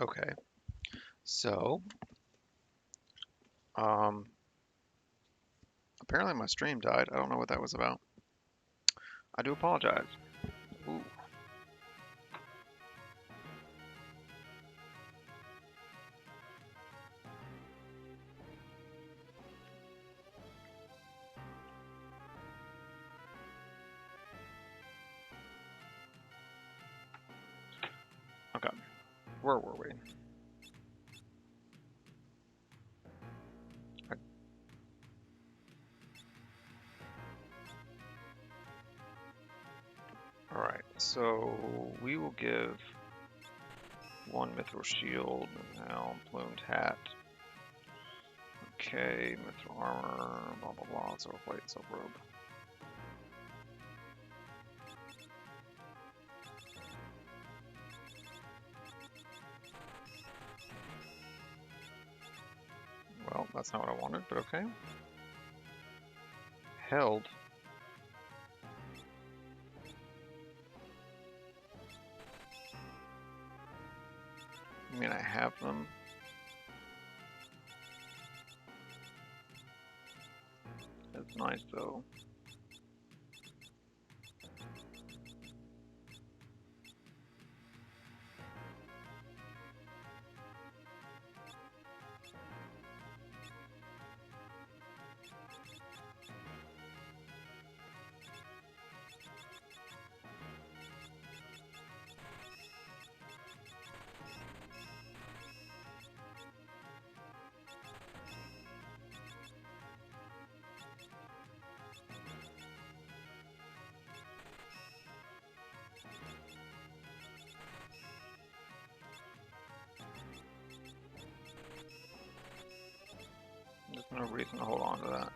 Okay, so um, apparently my stream died. I don't know what that was about. I do apologize. Ooh, okay, where were we? I, all right, so we will give one mithril shield and now plumed hat. Okay, mithril armor, blah blah blah, silver plate, silver robe. Well, that's not what I wanted, but okay. Held. I mean, I have them. That's nice though. There's no reason to hold on to that.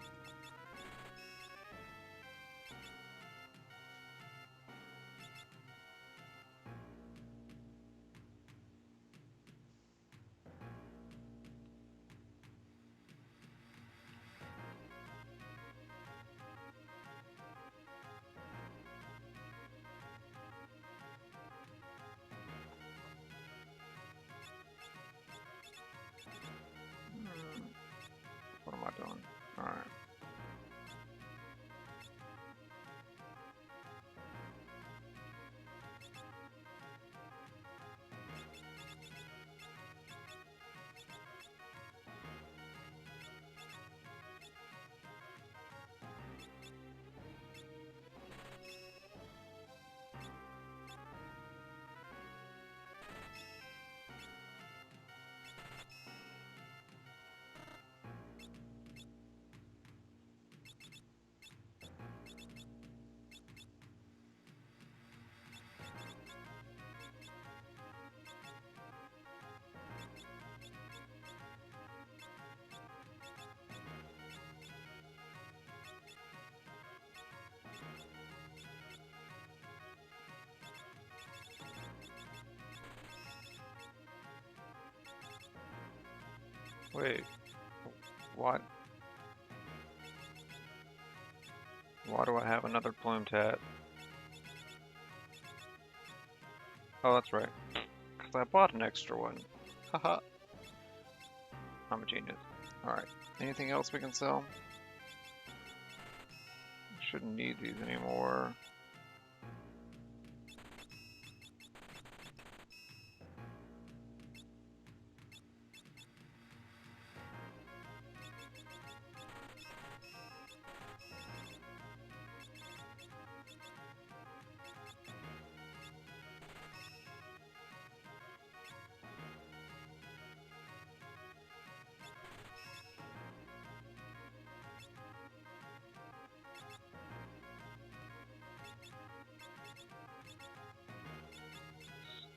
Hmm, what am I doing? Alright. Wait, what? Why do I have another plumed hat? Oh, that's right. Because I bought an extra one. Haha. I'm a genius. Alright. Anything else we can sell? Shouldn't need these anymore.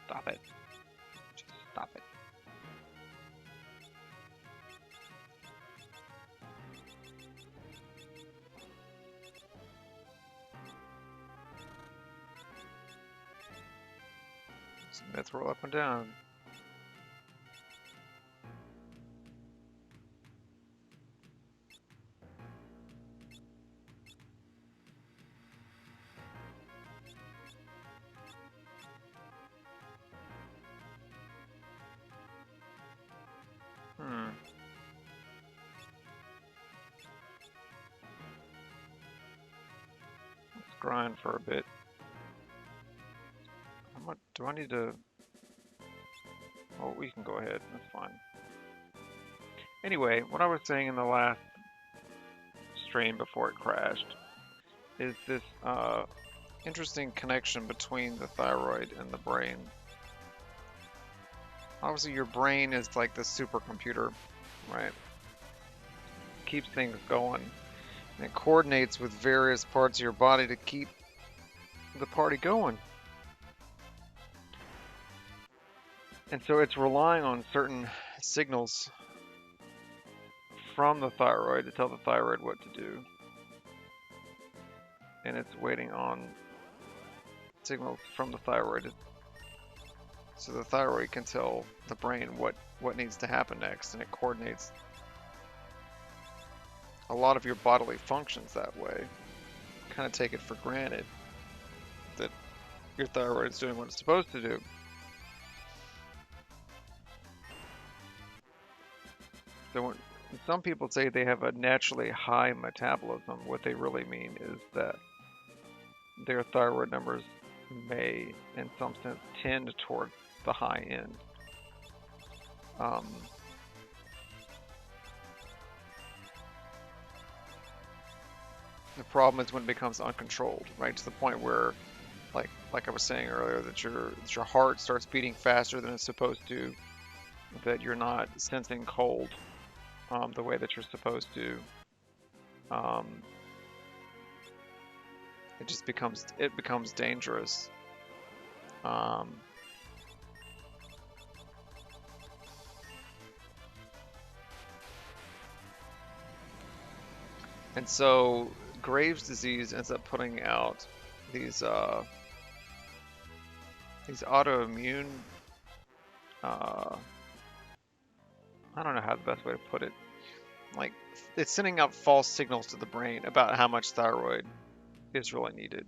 Stop it. Just stop it. Let's roll up and down. grind for a bit. How much do I need to? Oh, we can go ahead. That's fine. Anyway, what I was saying in the last stream before it crashed is this interesting connection between the thyroid and the brain. Obviously, your brain is like the supercomputer, right? Keeps things going. And it coordinates with various parts of your body to keep the party going. And so it's relying on certain signals from the thyroid to tell the thyroid what to do. And it's waiting on signals from the thyroid so the thyroid can tell the brain what needs to happen next, and it coordinates a lot of your bodily functions that way. Kind of take it for granted that your thyroid is doing what it's supposed to do. So when some people say they have a naturally high metabolism, what they really mean is that their thyroid numbers may, in some sense, tend towards the high end. The problem is when it becomes uncontrolled, right? To the point where, like I was saying earlier, that your heart starts beating faster than it's supposed to, that you're not sensing cold the way that you're supposed to. It becomes dangerous. And so Graves' disease ends up putting out these autoimmune, I don't know how the best way to put it. Like, it's sending out false signals to the brain about how much thyroid is really needed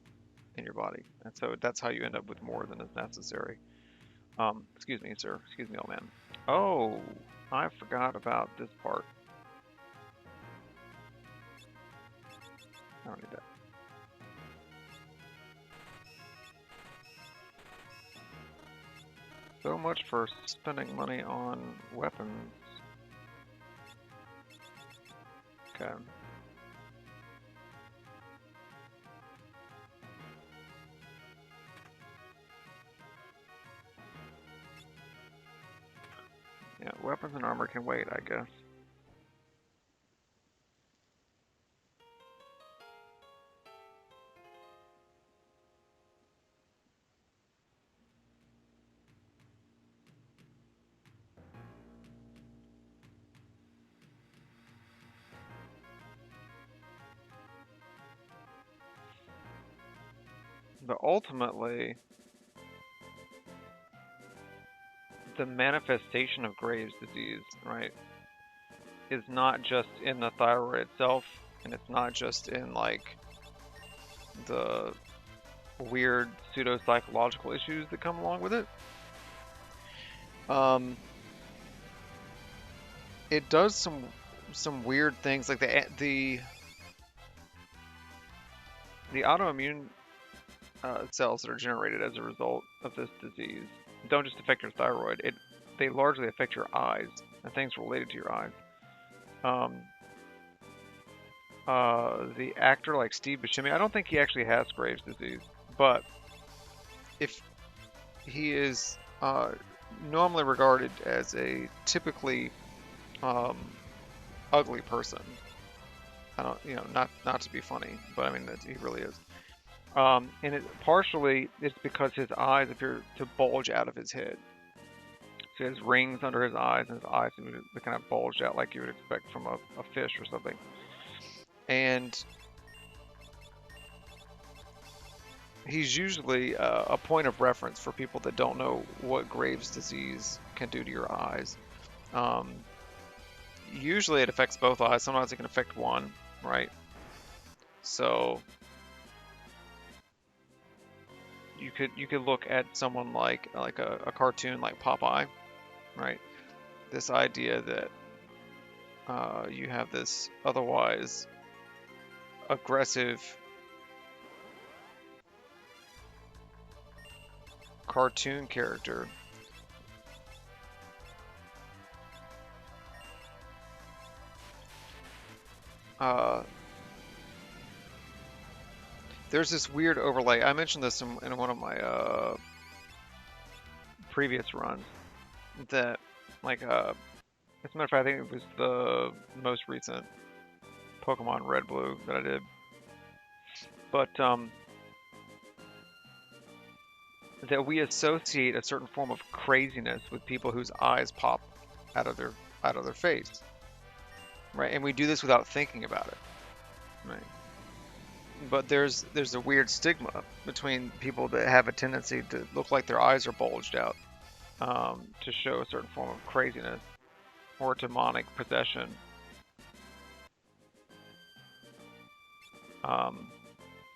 in your body. And so that's how you end up with more than is necessary. Excuse me, sir. Excuse me, old man. Oh, I forgot about this part. I don't need that. So much for spending money on weapons. Okay. Yeah, weapons and armor can wait, I guess. But ultimately, the manifestation of Graves' disease, right, is not just in the thyroid itself, and it's not just in, like, the weird pseudo-psychological issues that come along with it. It does some weird things, like the autoimmune cells that are generated as a result of this disease don't just affect your thyroid. They largely affect your eyes and things related to your eyes. The actor like Steve Buscemi, I don't think he actually has Graves' disease, but if he is normally regarded as a typically ugly person. I don't, not to be funny, but I mean he really is. And partially it's because his eyes appear to bulge out of his head. So he has rings under his eyes, and his eyes seem to kind of bulge out like you would expect from a fish or something. And he's usually a point of reference for people that don't know what Graves' disease can do to your eyes. Usually it affects both eyes. Sometimes it can affect one, right? So you could look at someone like a cartoon like Popeye, right? This idea that you have this otherwise aggressive cartoon character. There's this weird overlay. I mentioned this in one of my previous runs that, like, as a matter of fact, I think it was the most recent Pokemon Red Blue that I did. But that we associate a certain form of craziness with people whose eyes pop out of their face, right? And we do this without thinking about it, right? But there's a weird stigma between people that have a tendency to look like their eyes are bulged out, to show a certain form of craziness or demonic possession.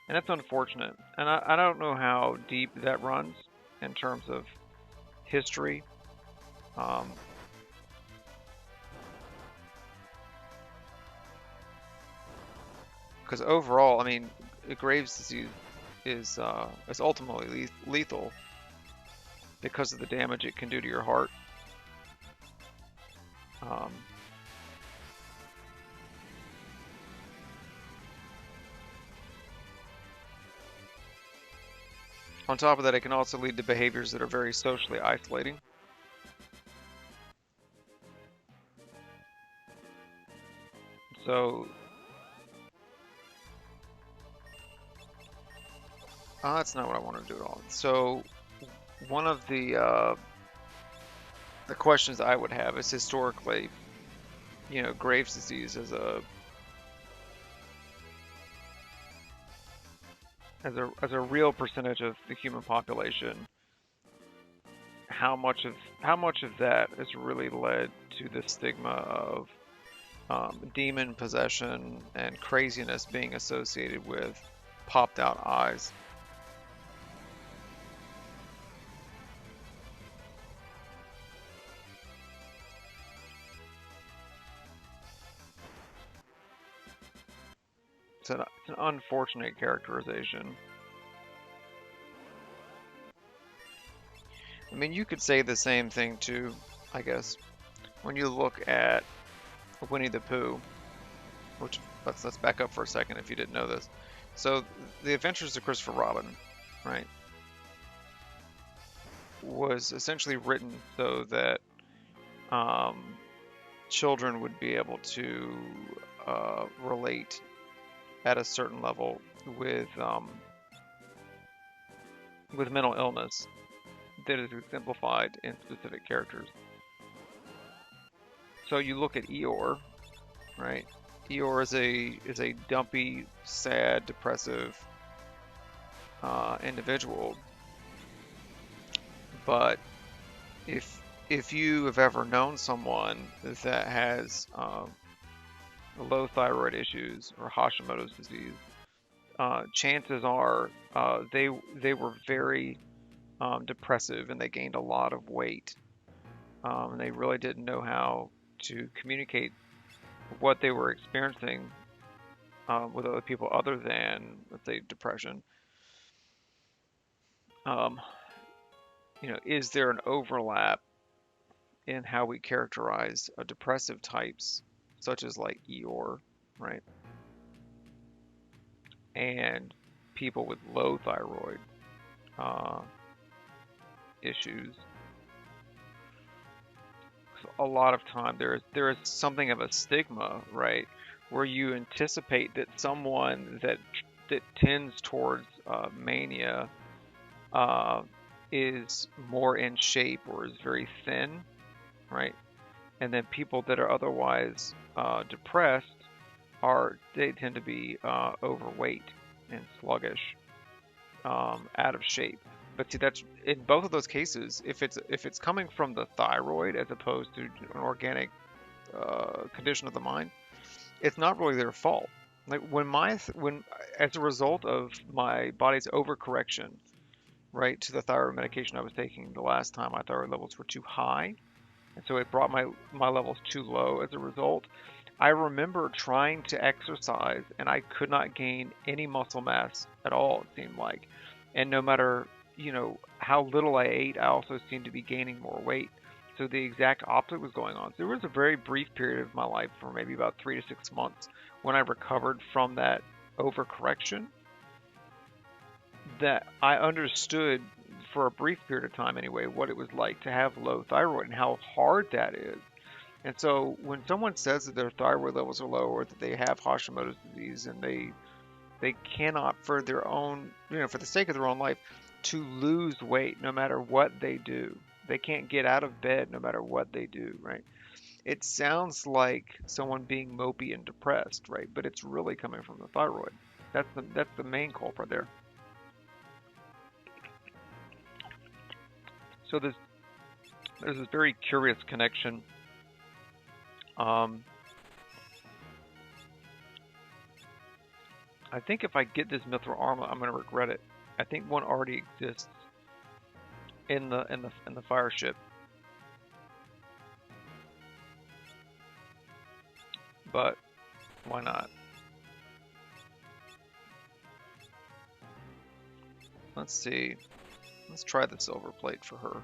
And that's unfortunate. And I don't know how deep that runs in terms of history. Because overall, I mean, Graves' disease is ultimately lethal because of the damage it can do to your heart. On top of that, it can also lead to behaviors that are very socially isolating. So, that's not what I want to do at all. So, one of the questions I would have is historically, you know, Graves' disease as a real percentage of the human population, how much of that has really led to the stigma of demon possession and craziness being associated with popped out eyes. It's an unfortunate characterization. I mean, you could say the same thing too, I guess, when you look at Winnie the Pooh, which let's back up for a second if you didn't know this. So, The Adventures of Christopher Robin, right, was essentially written so that children would be able to relate at a certain level with mental illness that is exemplified in specific characters. So you look at Eeyore, right? Eeyore is a dumpy, sad, depressive individual. But if you have ever known someone that has low thyroid issues or Hashimoto's disease, chances are they were very depressive and they gained a lot of weight, and they really didn't know how to communicate what they were experiencing with other people other than, let's say, depression. You know, is there an overlap in how we characterize depressive types, such as like Eeyore, right? And people with low thyroid issues. A lot of time there is something of a stigma, right, where you anticipate that someone that tends towards mania is more in shape or is very thin, right? And then people that are otherwise depressed they tend to be overweight and sluggish, out of shape. But see, that's in both of those cases. If it's coming from the thyroid as opposed to an organic condition of the mind, it's not really their fault. Like when as a result of my body's overcorrection, right, to the thyroid medication I was taking the last time, my thyroid levels were too high, and so it brought my levels too low as a result. I remember trying to exercise and I could not gain any muscle mass at all, it seemed like. And no matter you know, how little I ate, I also seemed to be gaining more weight. So the exact opposite was going on. So there was a very brief period of my life for maybe about 3 to 6 months when I recovered from that overcorrection that I understood for a brief period of time anyway what it was like to have low thyroid and how hard that is. And so when someone says that their thyroid levels are low or that they have Hashimoto's disease and they cannot for their own, you know, for the sake of their own life to lose weight no matter what they do. They can't get out of bed no matter what they do, right? It sounds like someone being mopey and depressed, right? But it's really coming from the thyroid. That's the main culprit there. So there's this very curious connection. I think if I get this mithril armor, I'm going to regret it. I think one already exists in the fire ship, but why not? Let's see. Let's try the silver plate for her.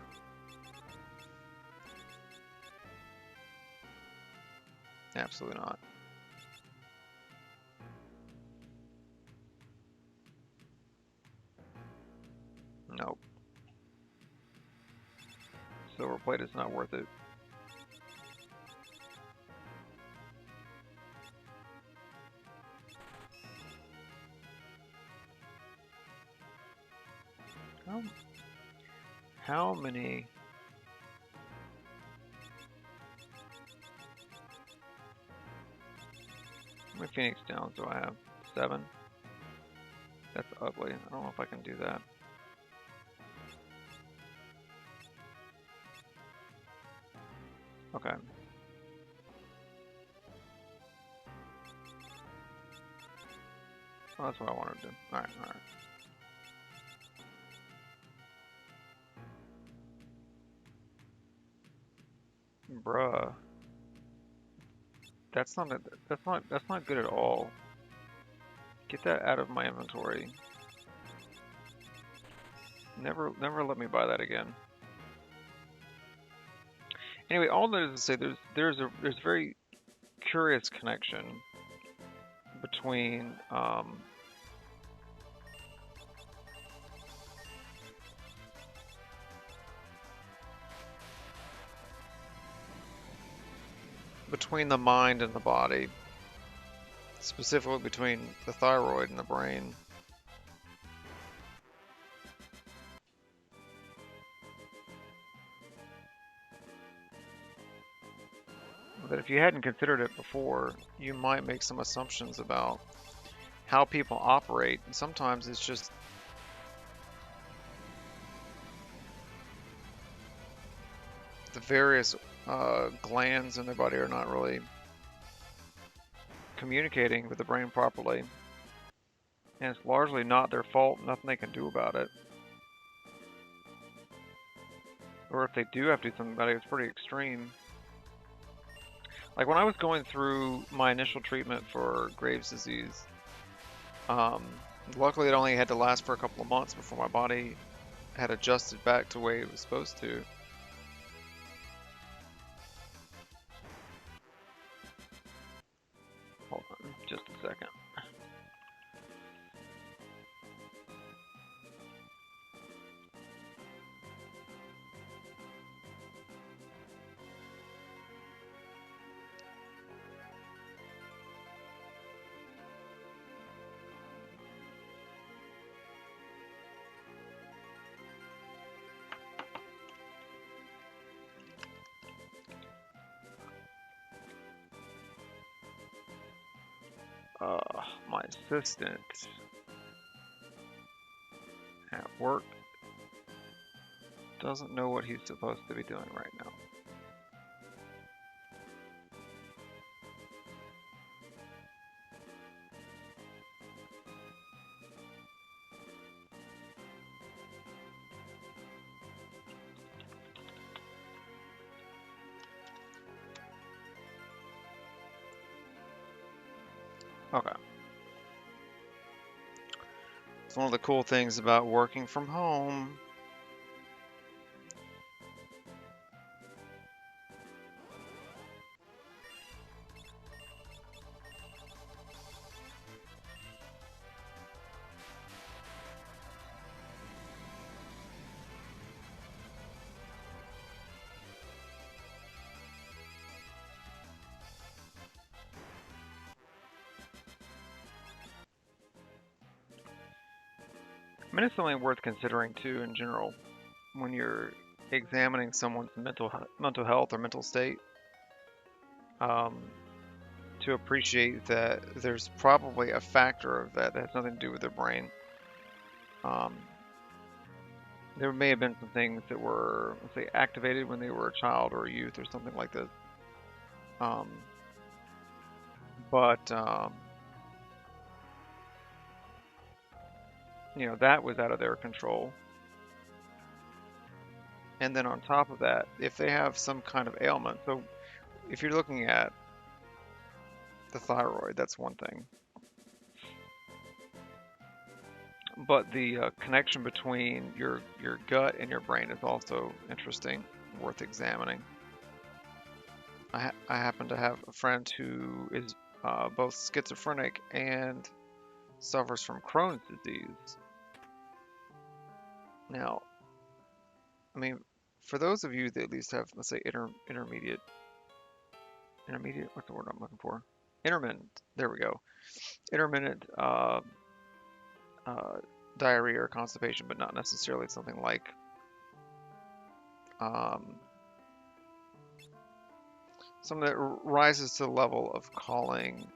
Absolutely not. Nope. Silver plate is not worth it. How many? How many Phoenix Downs do I have? 7? That's ugly. I don't know if I can do that. Okay. Well, that's what I wanted to do. Alright, alright. Bruh. That's not good at all. Get that out of my inventory. Never let me buy that again. Anyway, all that is to say there's a very curious connection between between the mind and the body, specifically between the thyroid and the brain. That if you hadn't considered it before, you might make some assumptions about how people operate. And sometimes it's just the various glands in their body are not really communicating with the brain properly. And it's largely not their fault, nothing they can do about it. Or if they do have to do something about it, it's pretty extreme. Like when I was going through my initial treatment for Graves' disease, luckily it only had to last for a couple of months before my body had adjusted back to the way it was supposed to. Hold on, just a second. My assistant at work doesn't know what he's supposed to be doing right now. Okay. It's one of the cool things about working from home. I mean, it's something worth considering too in general when you're examining someone's mental health or mental state. Um, to appreciate that there's probably a factor of that that has nothing to do with their brain. Um, there may have been some things that were, let's say, activated when they were a child or a youth or something like this. Um, but you know, that was out of their control. And then on top of that, if they have some kind of ailment, so if you're looking at the thyroid, that's one thing. But the connection between your gut and your brain is also interesting, worth examining. I happen to have a friend who is both schizophrenic and suffers from Crohn's disease. Now, I mean, for those of you that at least have, let's say, intermediate, what's the word I'm looking for? Intermittent, there we go. Intermittent uh, diarrhea or constipation, but not necessarily something like um, something that rises to the level of calling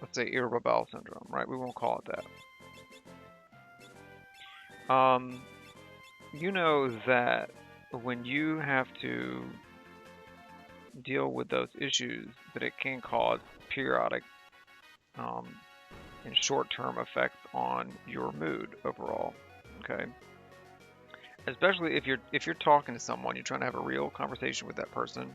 let's say irritable bowel syndrome, right? We won't call it that. You know that when you have to deal with those issues, that it can cause periodic um, and short-term effects on your mood overall. Okay, especially if you're talking to someone, you're trying to have a real conversation with that person,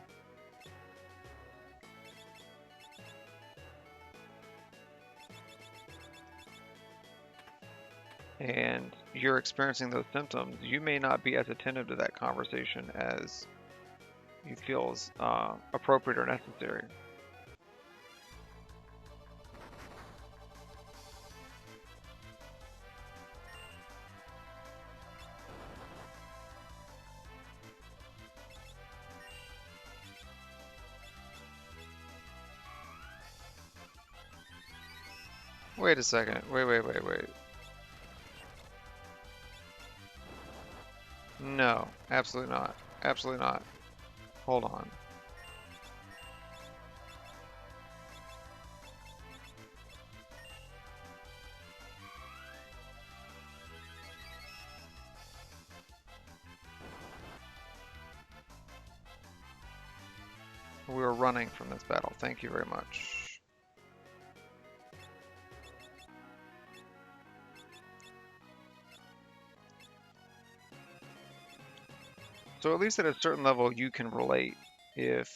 and you're experiencing those symptoms, you may not be as attentive to that conversation as you feel is appropriate or necessary. Wait a second. Wait. No, absolutely not. Absolutely not. Hold on. We were running from this battle. Thank you very much. So at least at a certain level, you can relate if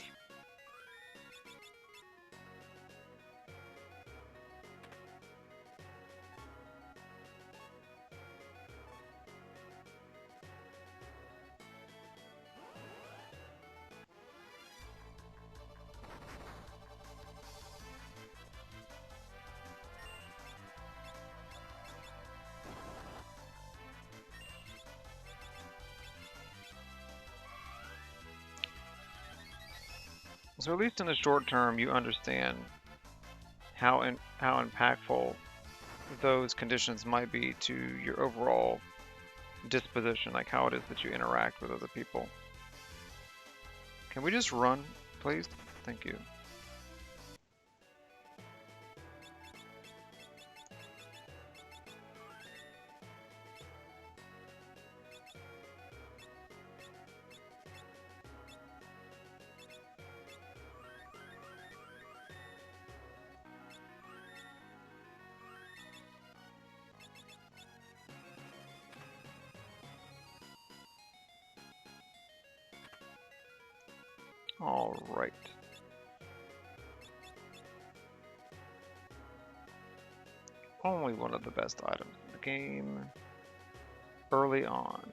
so at least in the short term, you understand how impactful those conditions might be to your overall disposition, like how it is that you interact with other people. Can we just run, please? Thank you. All right. Only one of the best items in the game early on.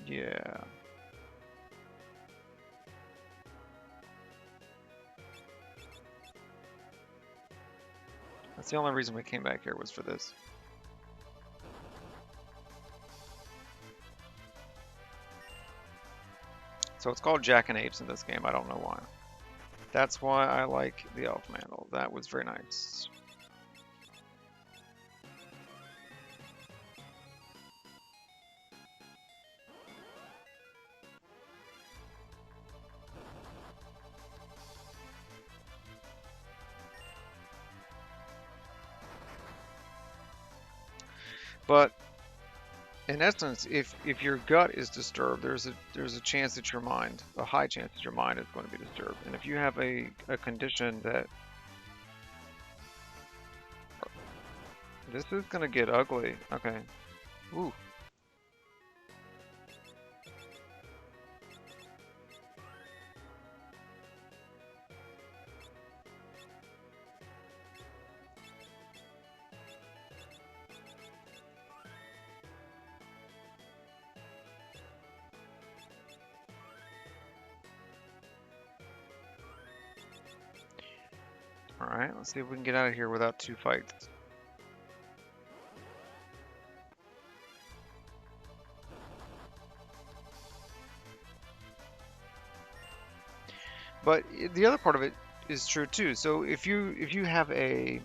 Yeah. That's the only reason we came back here was for this. So it's called Jack and Apes in this game. I don't know why. That's why I like the Elf Mantle. That was very nice. But in essence, if your gut is disturbed, there's a chance that your mind, a high chance that your mind is going to be disturbed. And if you have a condition that this is going to get ugly. Okay. Ooh. Alright, let's see if we can get out of here without 2 fights. But the other part of it is true too. So if you have a,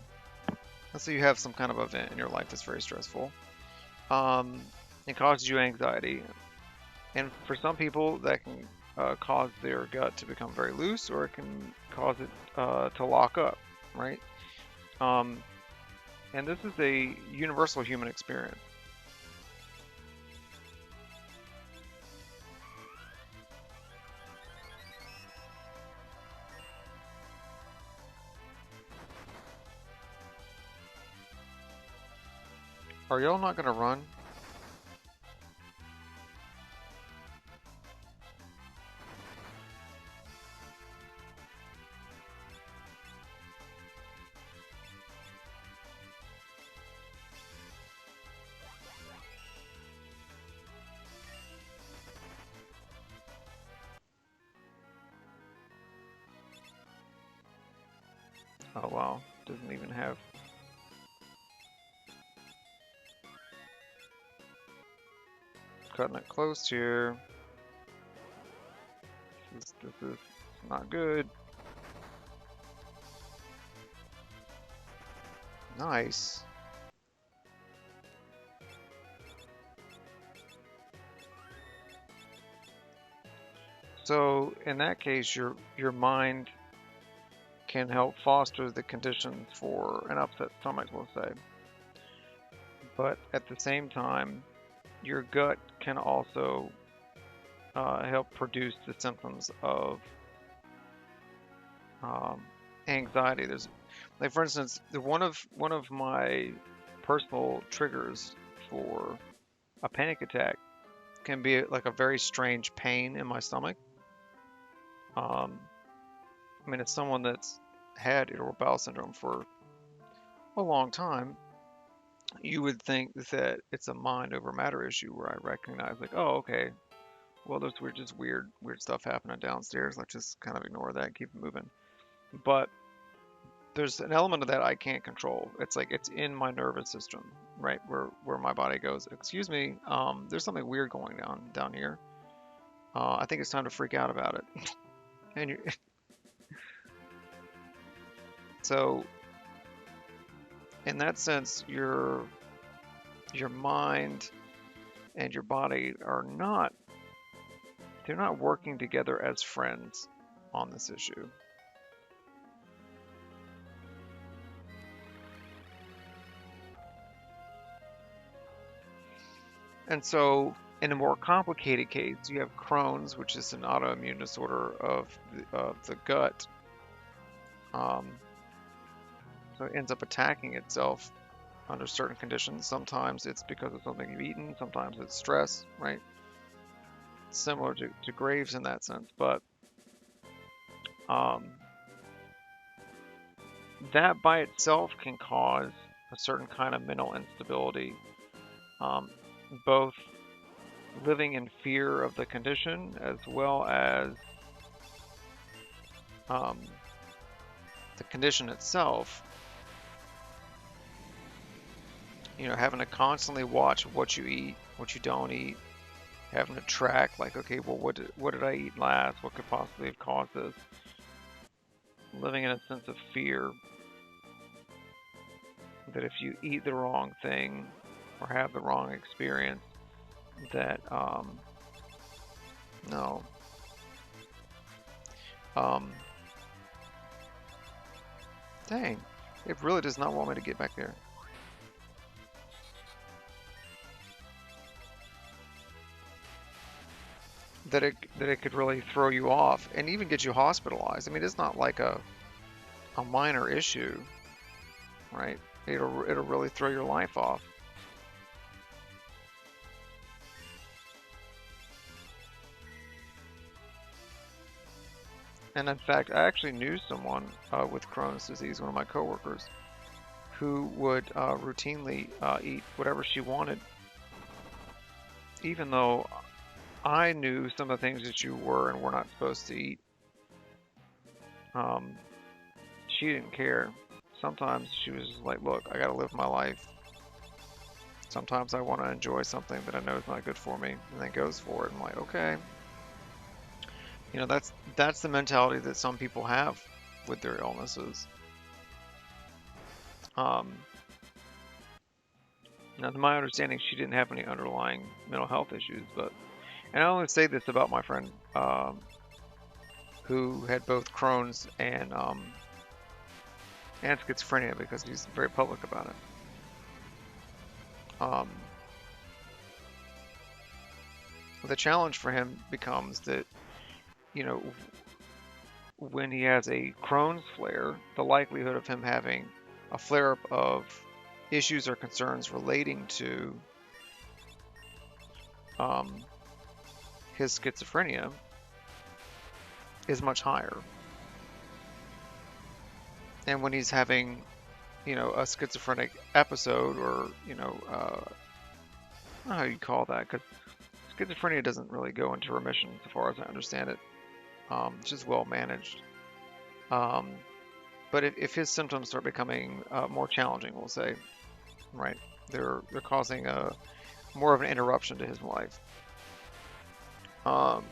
let's say you have some kind of event in your life that's very stressful, it causes you anxiety, and for some people that can cause their gut to become very loose, or it can cause it to lock up, right? Um, and this is a universal human experience. Are y'all not gonna run? Oh wow, doesn't even have. Cutting it close here. This is not good. Nice. So in that case, your mind can help foster the conditions for an upset stomach, we'll say. But at the same time, your gut can also help produce the symptoms of um, anxiety. There's, like for instance, one of my personal triggers for a panic attack can be like a very strange pain in my stomach. Um, I mean, as someone that's had irritable bowel syndrome for a long time, you would think that it's a mind over matter issue where I recognize like, oh, okay, well, there's just weird stuff happening downstairs. Let's just kind of ignore that and keep it moving. But there's an element of that I can't control. It's like it's in my nervous system, right? Where my body goes, excuse me, there's something weird going down here. I think it's time to freak out about it. And so in that sense, your mind and your body are not they're not working together as friends on this issue. And so in a more complicated case, you have Crohn's, which is an autoimmune disorder of the gut. Um, so it ends up attacking itself under certain conditions. Sometimes it's because of something you've eaten, sometimes it's stress, right? Similar to Graves in that sense, but um, that by itself can cause a certain kind of mental instability, um, both living in fear of the condition as well as um, the condition itself You know, having to constantly watch what you eat, what you don't eat, having to track, like, okay, well, what did I eat last? What could possibly have caused this? Living in a sense of fear that if you eat the wrong thing or have the wrong experience, that, no. Dang, it really does not want me to get back there. That it could really throw you off and even get you hospitalized. I mean, it's not like a minor issue, right? It'll really throw your life off. And in fact, I actually knew someone with Crohn's disease, one of my coworkers, who would routinely eat whatever she wanted, even though I knew some of the things that you were and were not supposed to eat. Um, she didn't care. Sometimes she was just like, look, I gotta live my life. Sometimes I want to enjoy something that I know is not good for me, and then goes for it. I'm like, okay. You know, that's the mentality that some people have with their illnesses. Um, Now, to my understanding, she didn't have any underlying mental health issues, but, and I only say this about my friend who had both Crohn's and schizophrenia because he's very public about it. Um, the challenge for him becomes that, you know, when he has a Crohn's flare, the likelihood of him having a flare-up of issues or concerns relating to um, his schizophrenia is much higher. And when he's having, you know, a schizophrenic episode, or, you know, I don't know how you call that, because schizophrenia doesn't really go into remission, so far as I understand it. It's just well managed. Um, but if his symptoms start becoming more challenging, we'll say, right, they're causing a more of an interruption to his life. Um,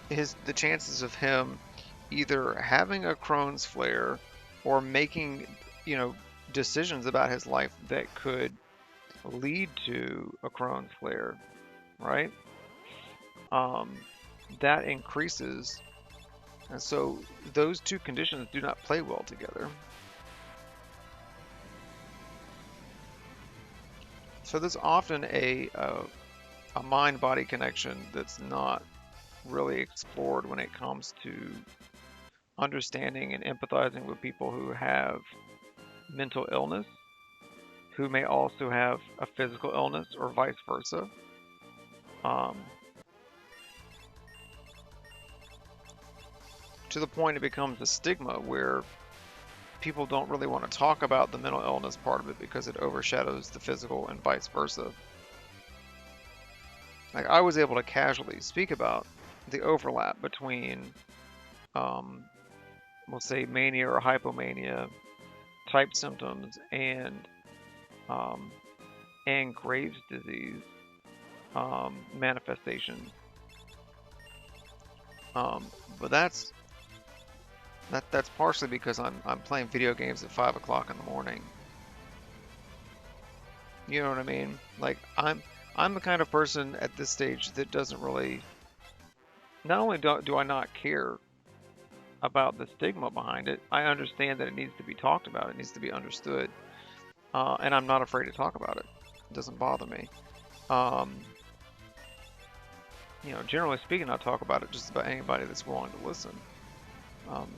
the chances of him either having a Crohn's flare or making, you know, decisions about his life that could lead to a Crohn's flare, right? Um, that increases. And so those two conditions do not play well together. So there's often a mind-body connection that's not really explored when it comes to understanding and empathizing with people who have mental illness, who may also have a physical illness, or vice versa. Um, to the point it becomes a stigma where people don't really want to talk about the mental illness part of it because it overshadows the physical and vice versa. Like, I was able to casually speak about the overlap between, um, we'll say, mania or hypomania type symptoms um, and Graves' disease manifestations. But that's partially because I'm playing video games at 5 o'clock in the morning. You know what I mean? Like, I'm the kind of person at this stage that doesn't really. Not only do I not care about the stigma behind it, I understand that it needs to be talked about. It needs to be understood, and I'm not afraid to talk about it. It doesn't bother me. Um, you know, generally speaking, I talk about it just about anybody that's willing to listen. Um,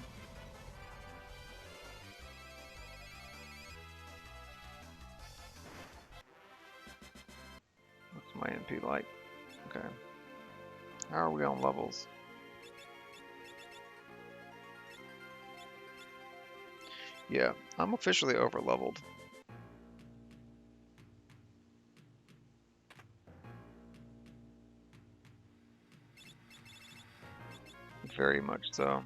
what's my NP like? Okay. How are we on levels? Yeah, I'm officially over leveled. Very much so.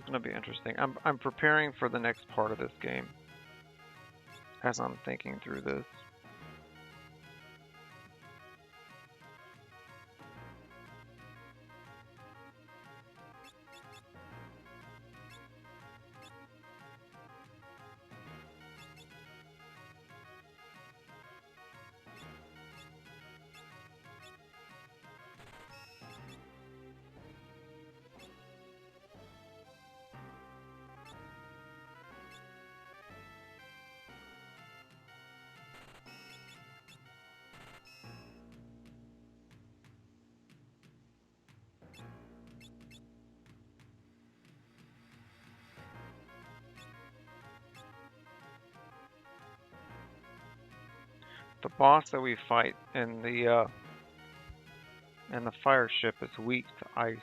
is going to be interesting. I'm preparing for the next part of this game as I'm thinking through this. The boss that we fight in the fire ship is weak to ice.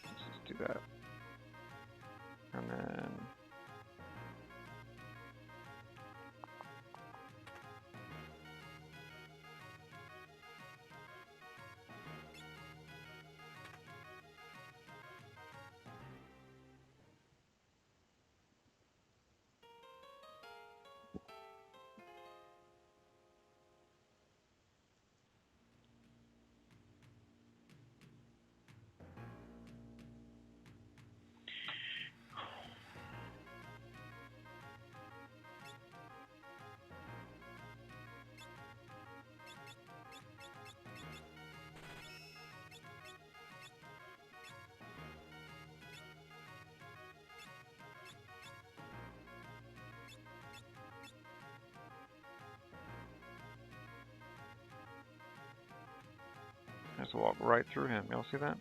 Let's just do that. And then just walk right through him. Y'all see that?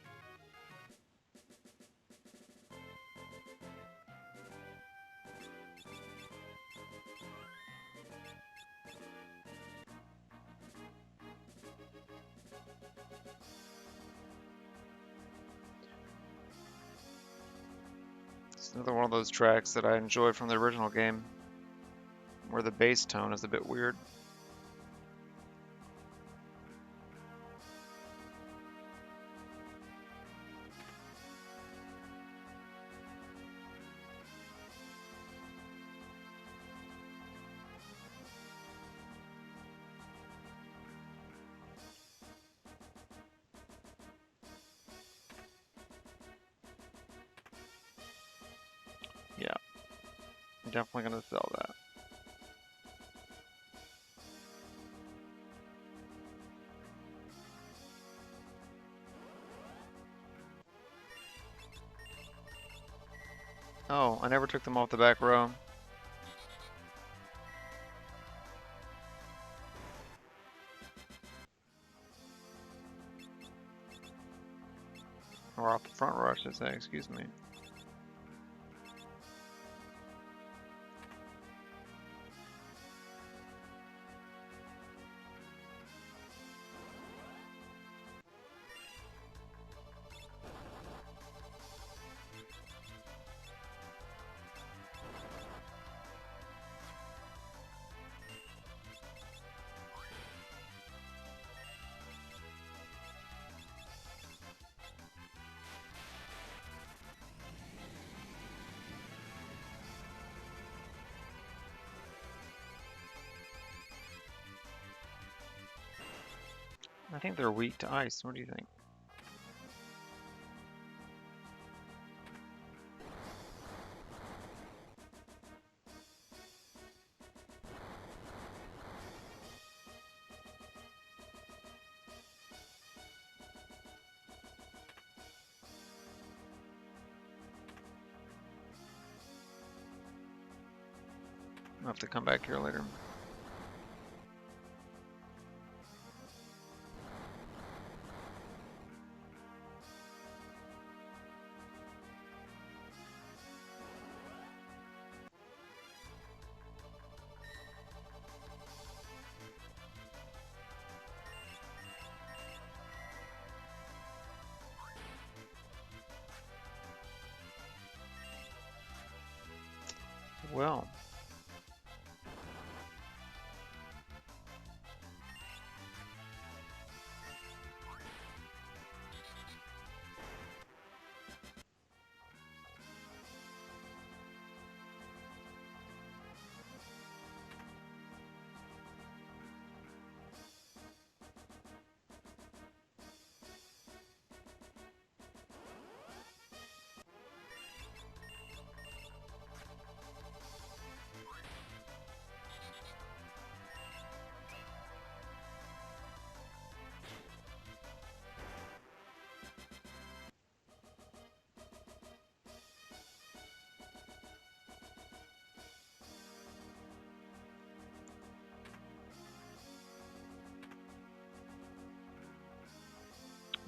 It's another one of those tracks that I enjoyed from the original game, where the bass tone is a bit weird. Yeah, I'm definitely gonna sell that. Oh, I never took them off the back row. Or off the front row, I should say, excuse me. I think they're weak to ice. What do you think? I'll have to come back here later. Well,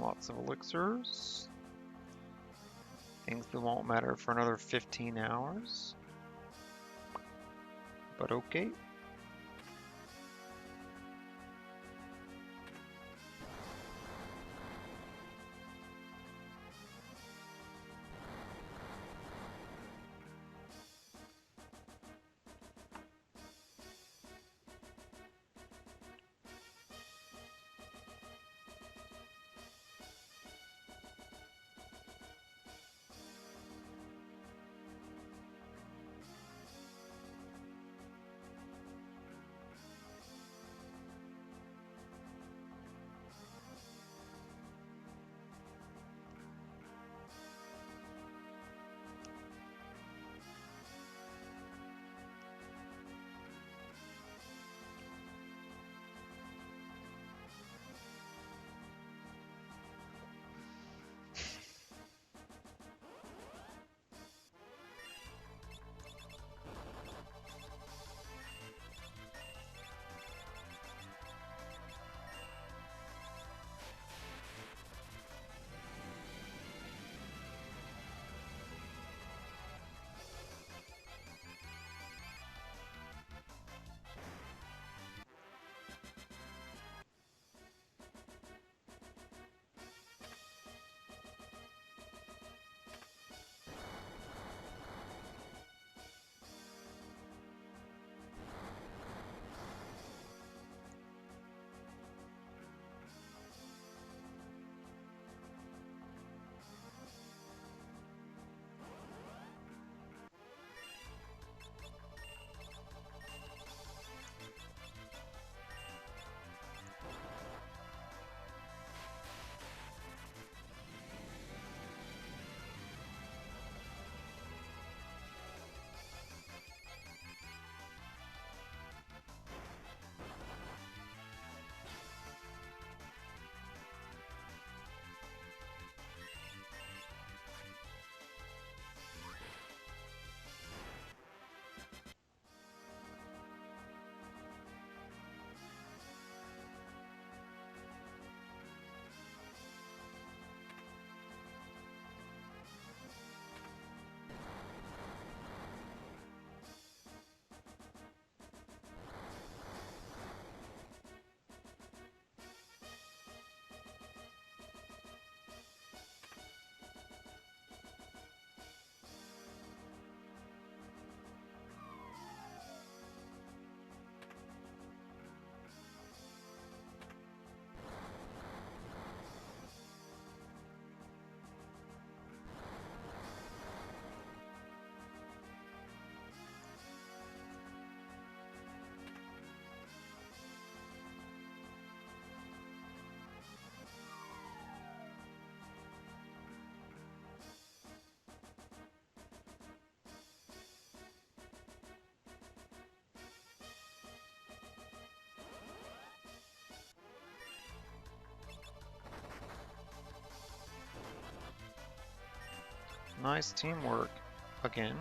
Lots of elixirs. Things that won't matter for another 15 hours. But okay. Nice teamwork again.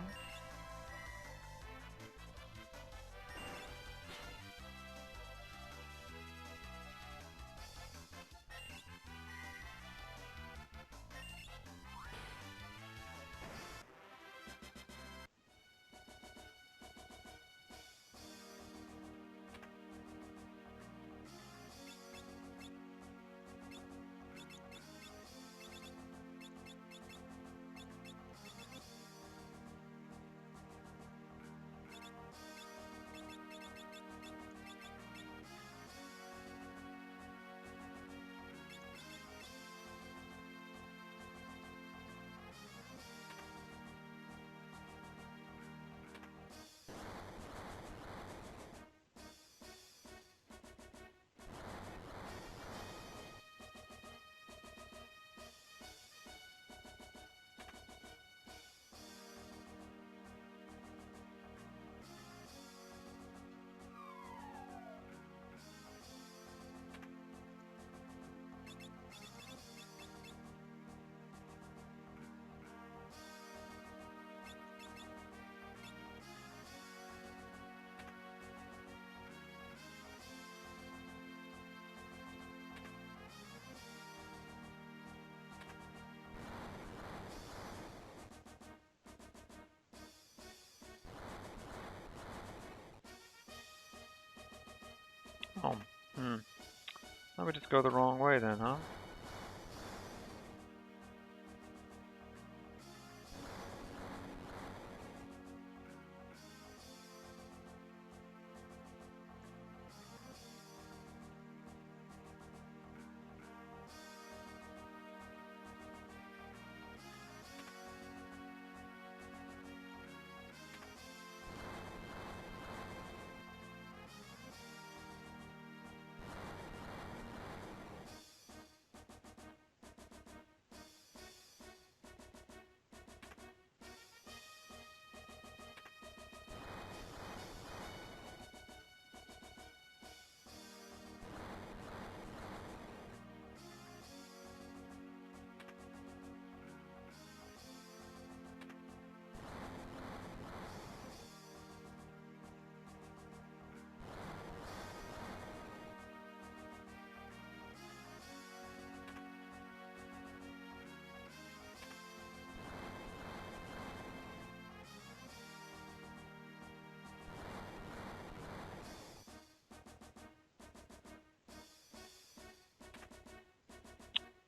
Let me just go the wrong way then, huh?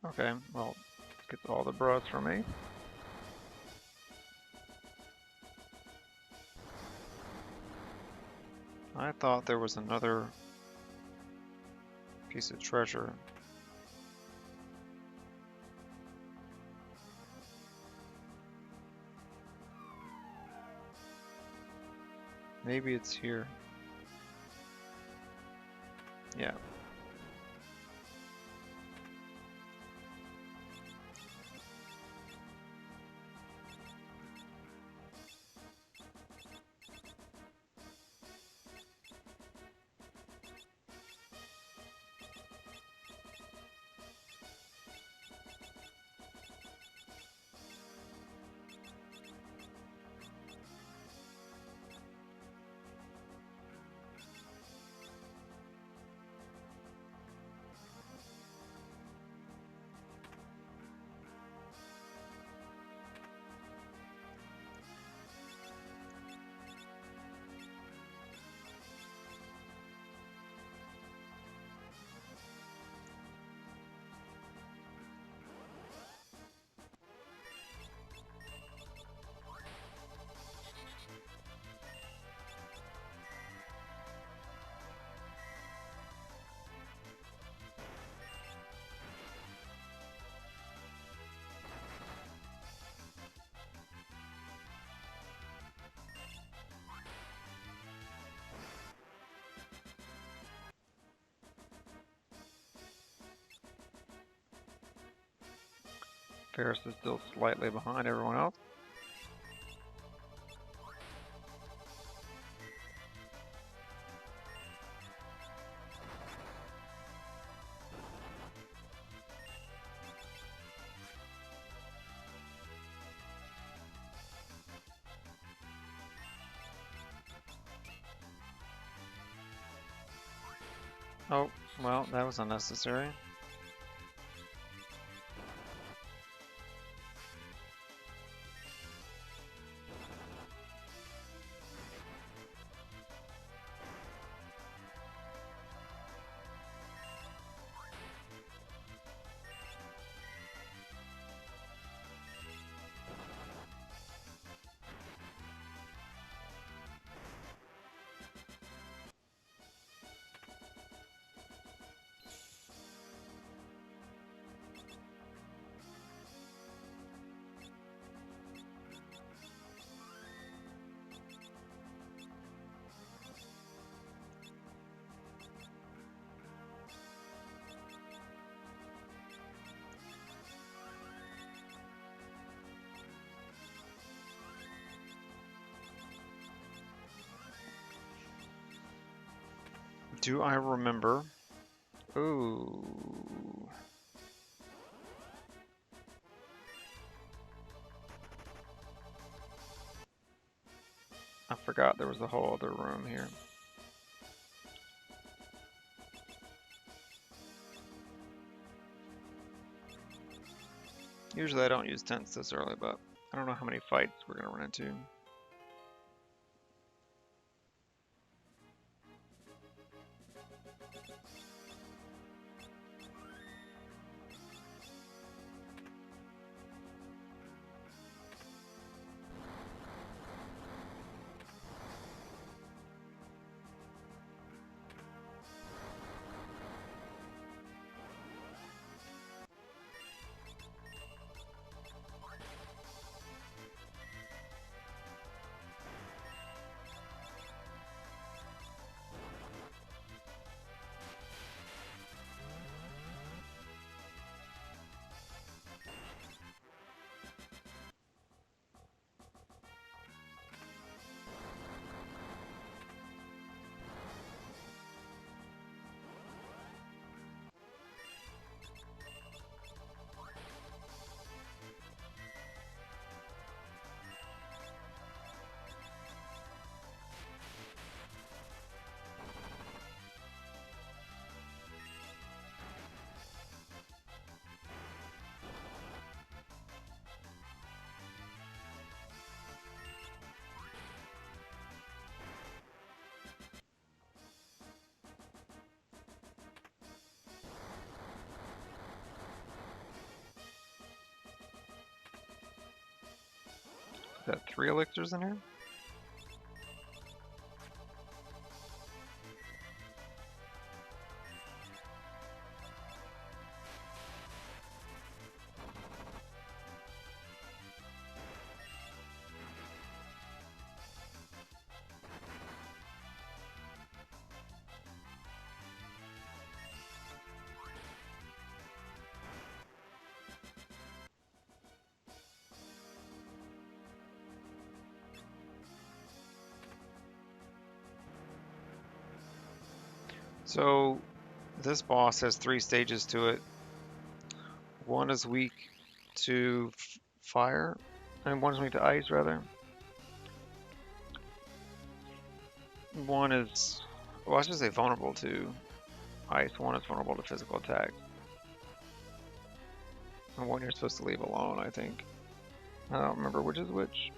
Okay, well, get all the bras for me. I thought there was another piece of treasure. Maybe it's here. Yeah. Ferris is still slightly behind everyone else. Oh, well, that was unnecessary. Do I remember? Ooh. I forgot there was a whole other room here. Usually I don't use tents this early, but I don't know how many fights we're gonna run into. Is that 3 elixirs in here? So this boss has 3 stages to it. One is weak to fire, and one is weak to ice, rather. One is, well, I should say vulnerable to ice. One is vulnerable to physical attack. And one you're supposed to leave alone, I think. I don't remember which is which.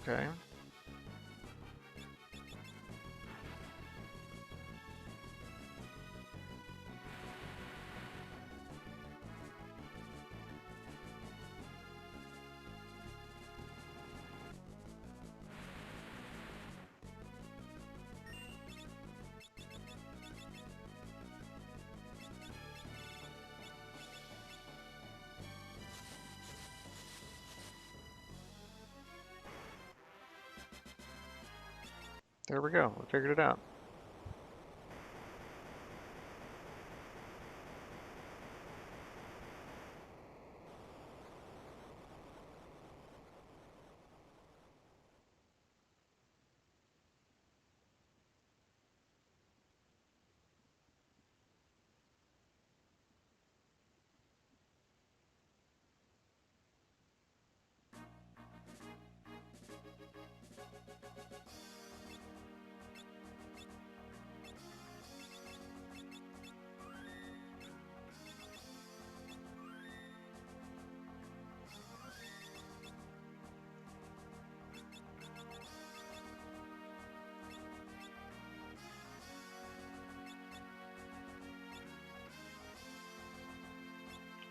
Okay. There we go. We figured it out.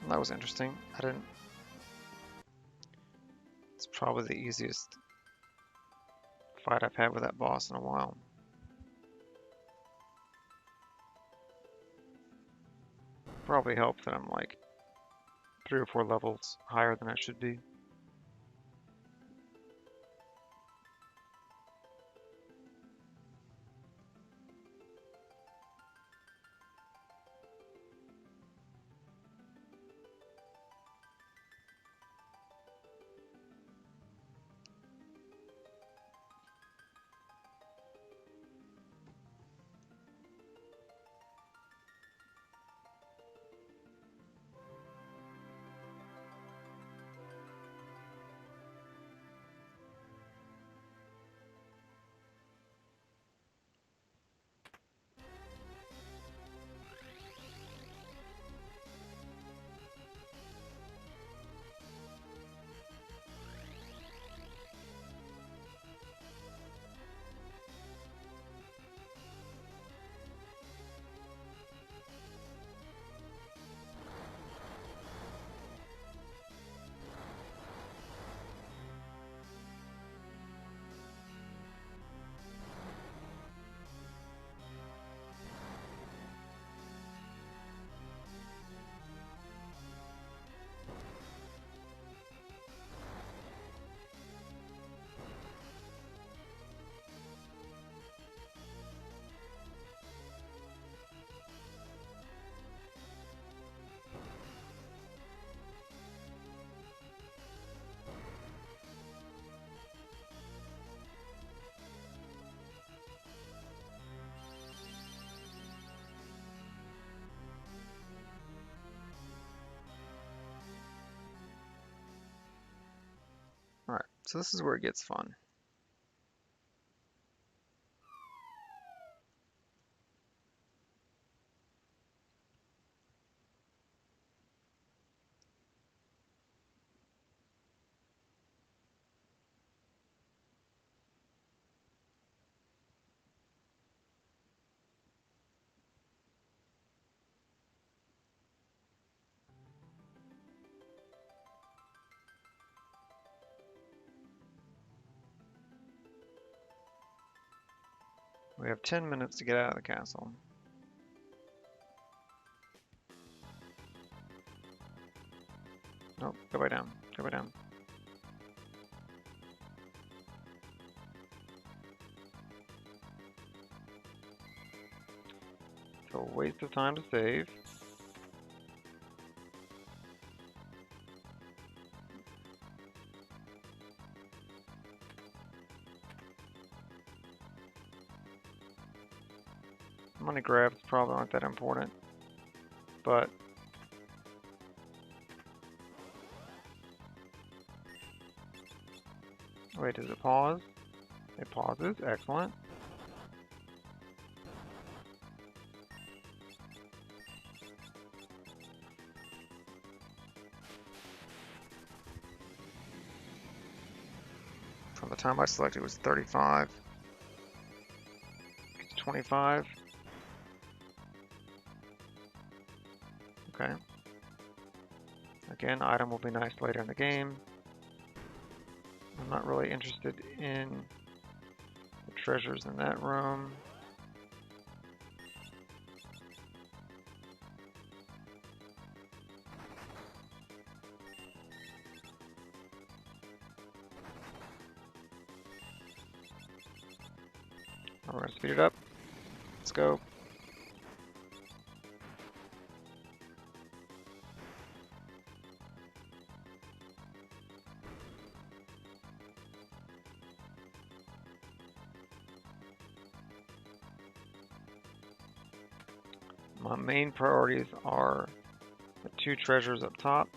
That was interesting. I didn't. It's probably the easiest fight I've had with that boss in a while. Probably helps that I'm like 3 or 4 levels higher than I should be. Alright, so this is where it gets fun. We have 10 minutes to get out of the castle. Nope, go back down. Go back down. So waste of time to save. Money grabs probably aren't that important, but wait, does it pause? It pauses, excellent. From the time I selected it was 35. It's 25. Okay. Again, item will be nice later in the game. I'm not really interested in the treasures in that room. We're going to speed it up. Let's go. My main priorities are the 2 treasures up top.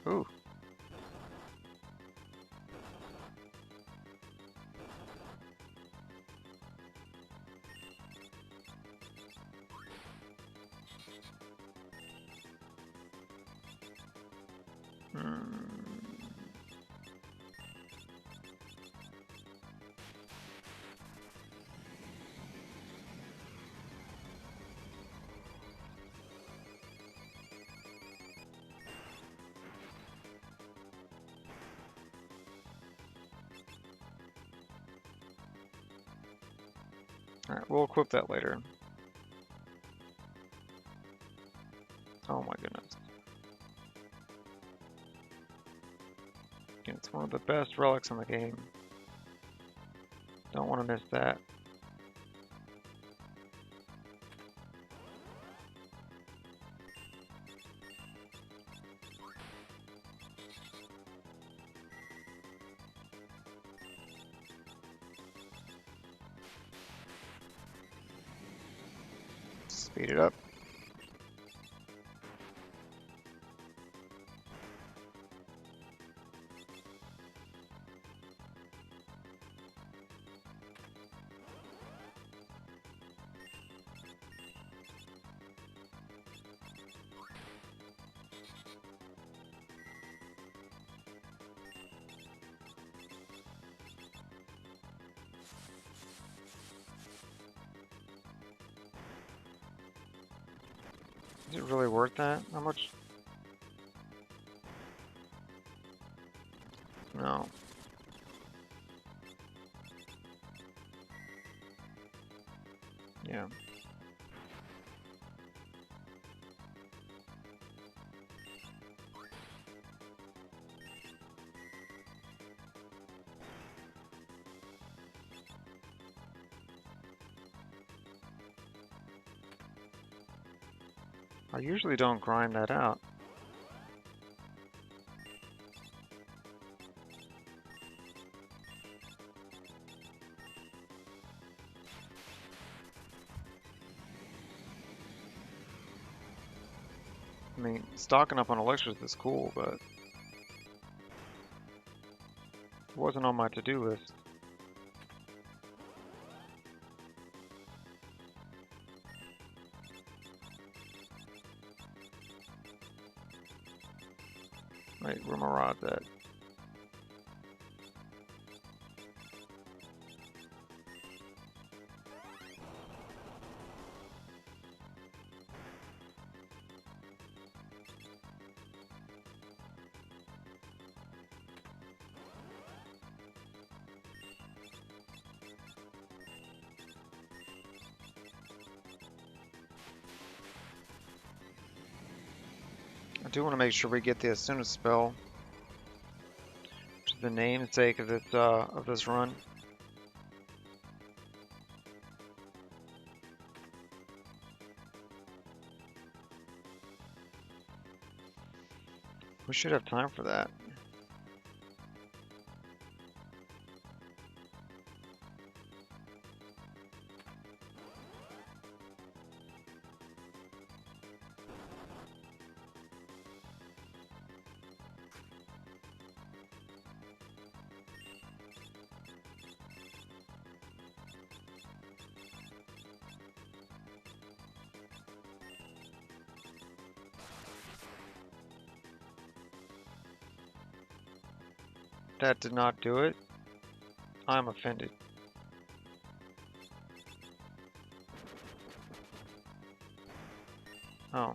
Ooh. Alright, we'll equip that later. Oh my goodness. It's one of the best relics in the game. Don't want to miss that. Speed it up. Is it really worth that? How much? No. Yeah. I usually don't grind that out. I mean, stocking up on elixirs is cool, but it wasn't on my to-do list. Wait, where my rod's at? I do want to make sure we get the Esuna spell, which is the namesake of this run. We should have time for that. That did not do it. I'm offended. Oh.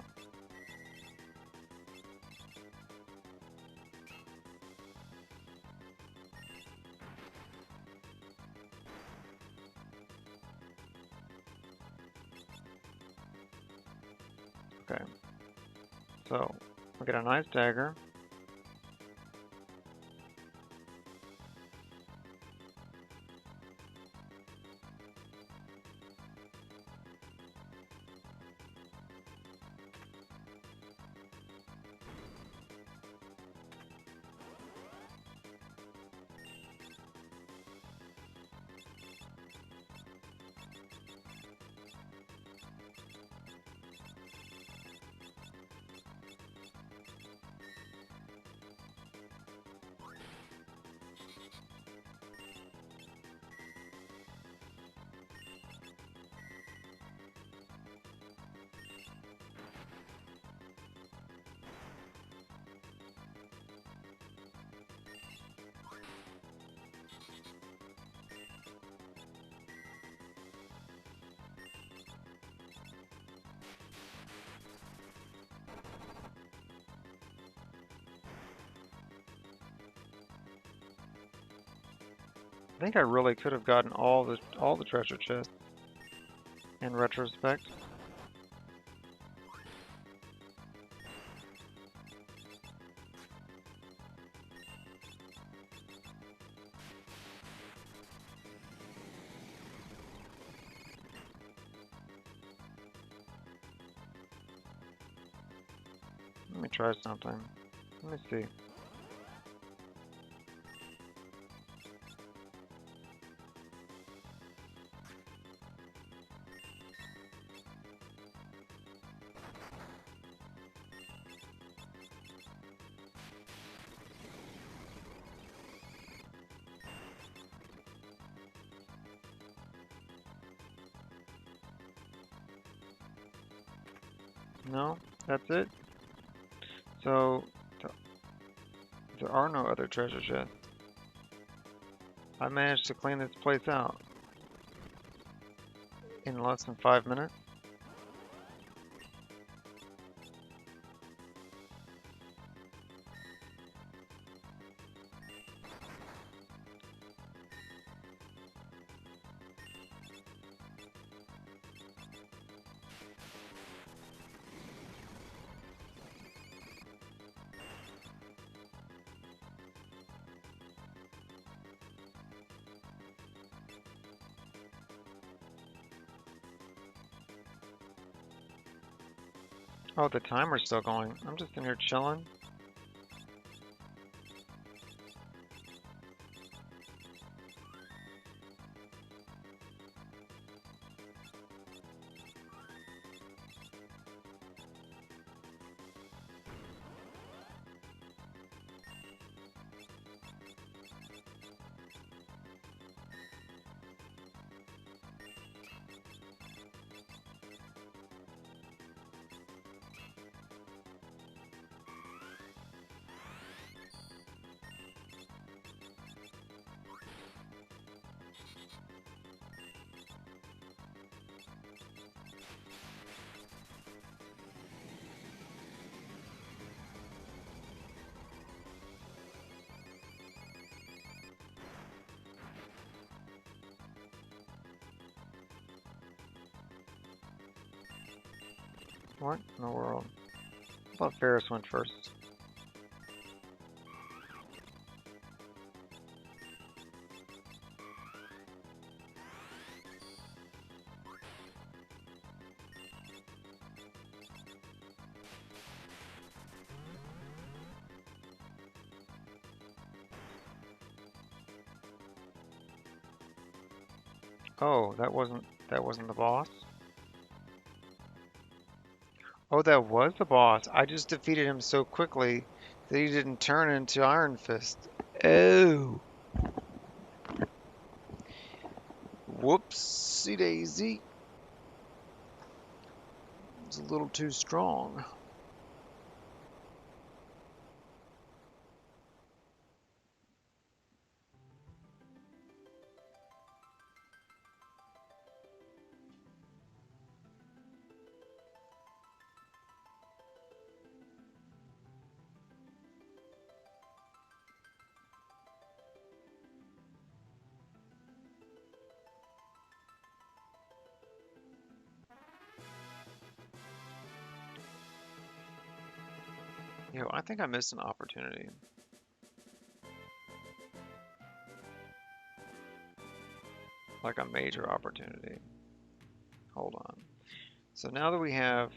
Okay. So, we get a nice dagger. I think I really could have gotten all the treasure chests in retrospect. Let me try something. Let me see. No, that's it. So, there are no other treasure chests. I managed to clean this place out in less than 5 minutes. Oh, the timer's still going. I'm just in here chilling. What in the world? I thought Ferris went first. Oh, that wasn't the boss? Oh, that was the boss. I just defeated him so quickly that he didn't turn into Iron Fist. Oh, whoopsie daisy. It's a little too strong. Yo, I think I missed an opportunity. Like a major opportunity. Hold on. So now that we have...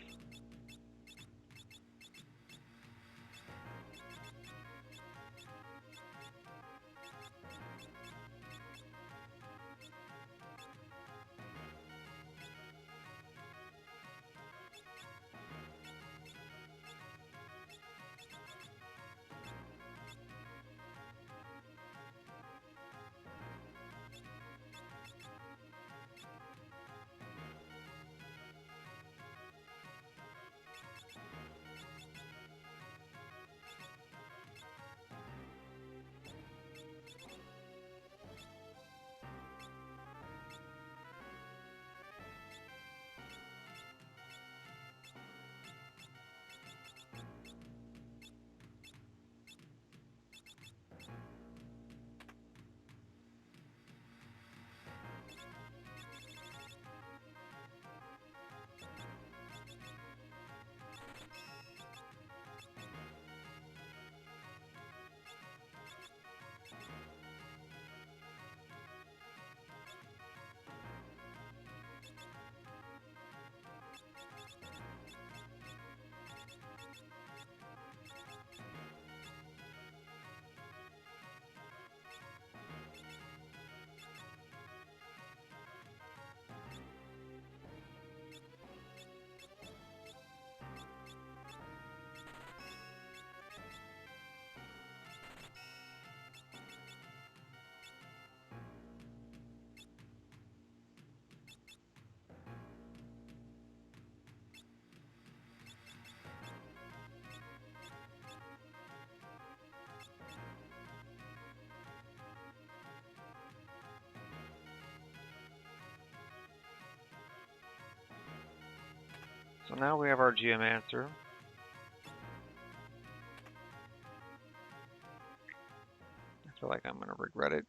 So now we have our Geomancer. I feel like I'm going to regret it.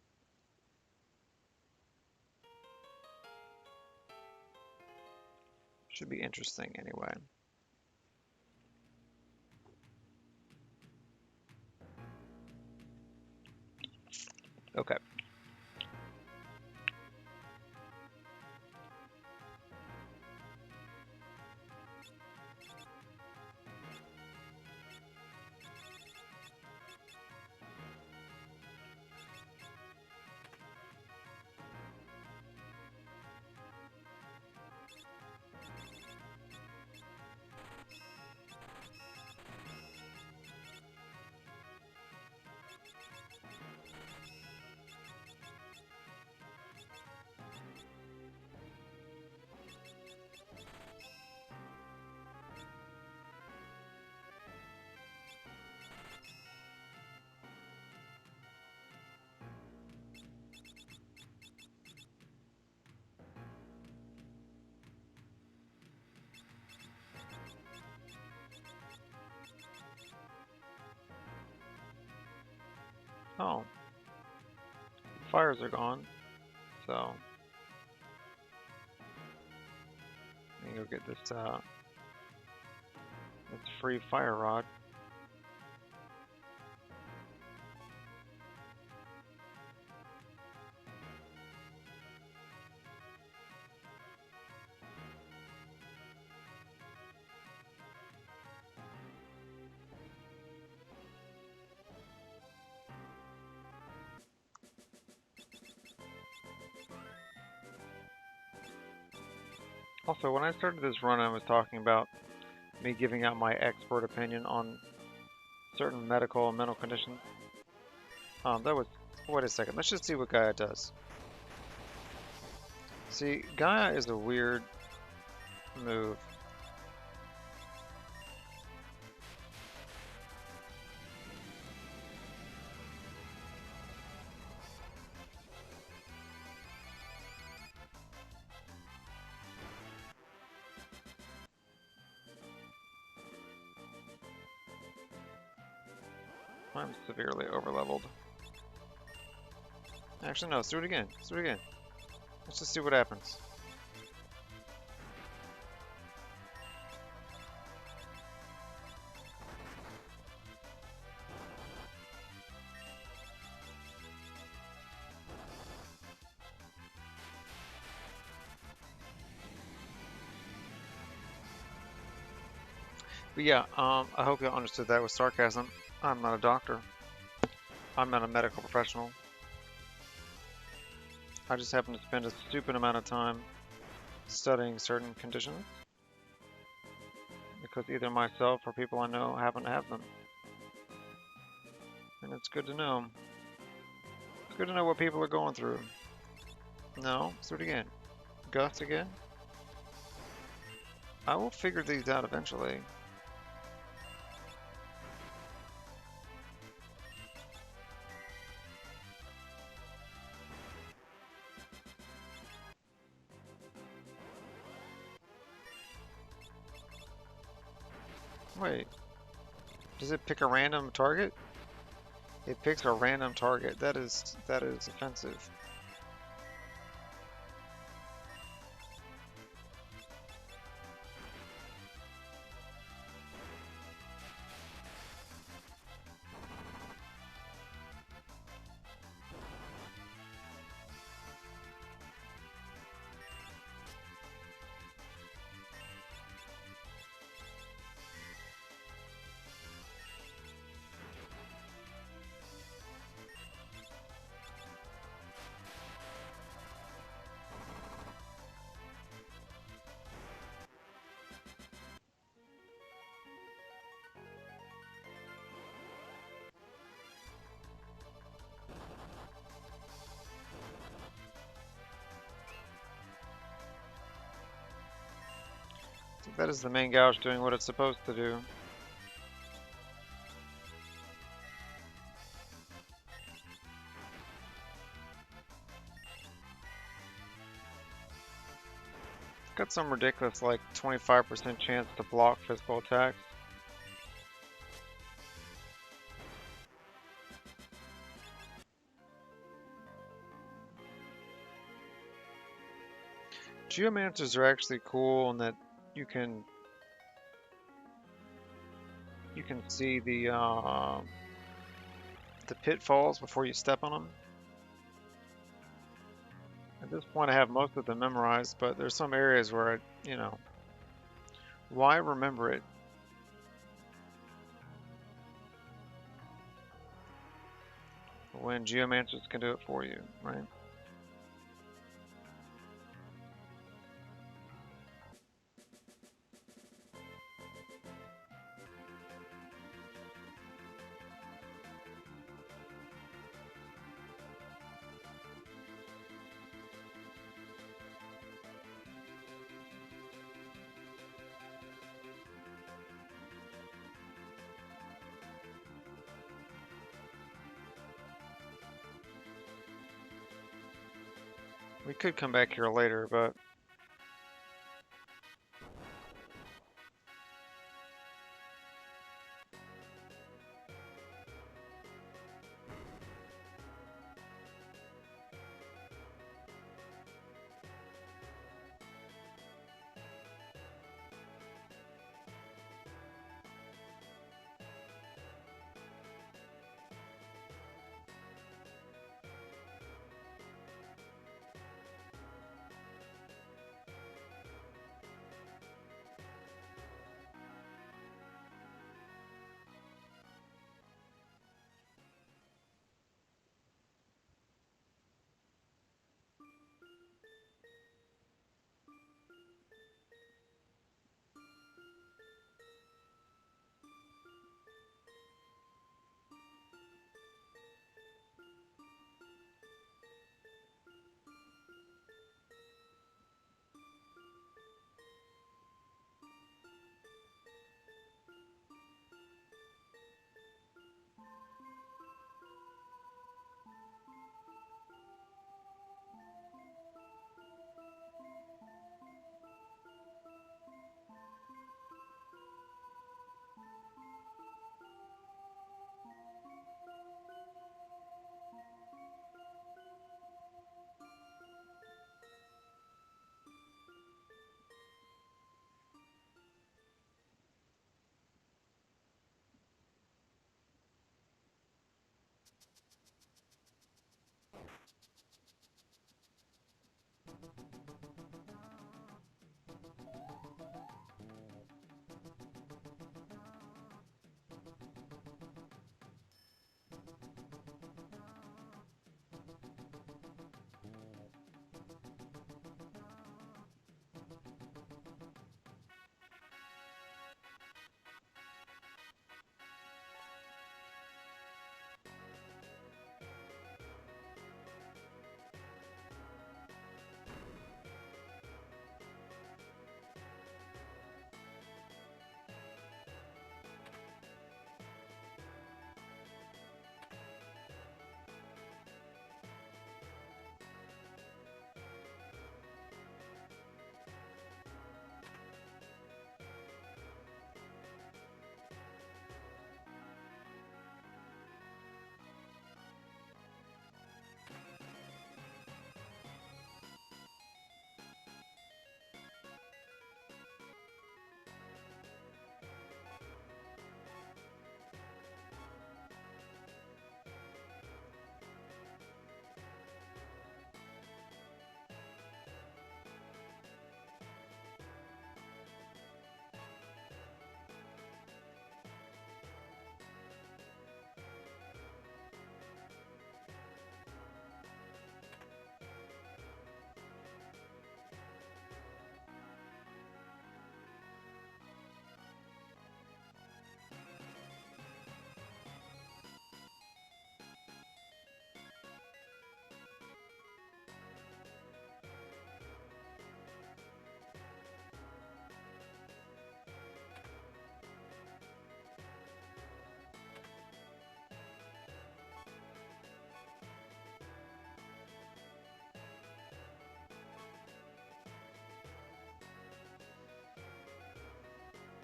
Should be interesting anyway. Okay. Oh, fires are gone. So, let me go get this It's free fire rod. Also, when I started this run, I was talking about me giving out my expert opinion on certain medical and mental conditions. That was, wait a second, let's just see what Gaia does. See, Gaia is a weird move. I'm severely overleveled. Actually, no, let's do it again. Let's do it again. Let's just see what happens. But yeah, I hope you understood that with sarcasm. I'm not a doctor. I'm not a medical professional. I just happen to spend a stupid amount of time studying certain conditions because either myself or people I know happen to have them. And it's good to know. It's good to know what people are going through. No, let's do it again. Gus again? I will figure these out eventually. Wait, does it pick a random target? It picks a random target. That is offensive. So that is the main gouge doing what it's supposed to do. It's got some ridiculous like 25% chance to block physical attacks. Geomancers are actually cool in that you can see the pitfalls before you step on them. At this point, I have most of them memorized, but there's some areas where why remember it? When Geomancers can do it for you, right? We could come back here later, but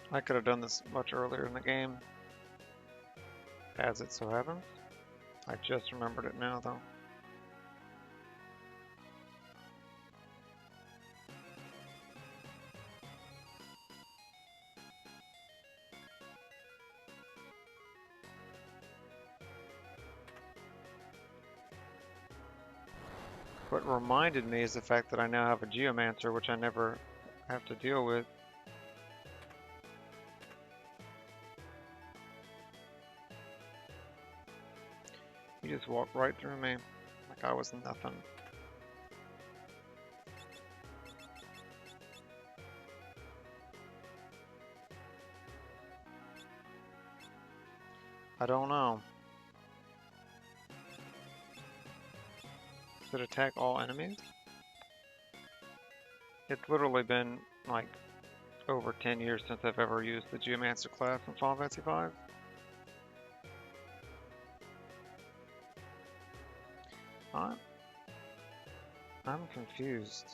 I could have done this much earlier in the game, as it so happens. I just remembered it now, though. What reminded me is the fact that I now have a Geomancer, which I never have to deal with. He just walked right through me, like I was nothing. I don't know. Does it attack all enemies? It's literally been like over 10 years since I've ever used the Geomancer class in Final Fantasy V. I'm confused.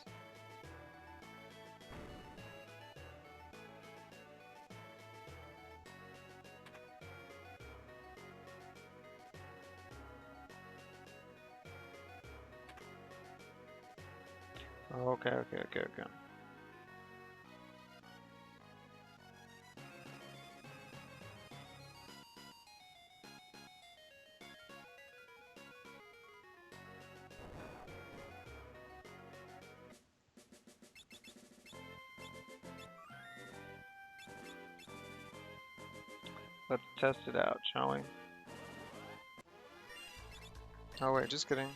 Oh, okay. Let's test it out, shall we? Oh wait, just kidding.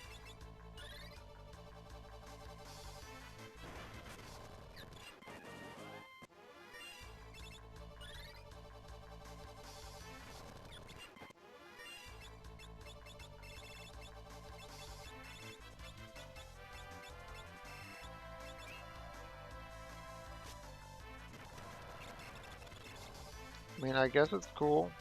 I mean, I guess it's cool.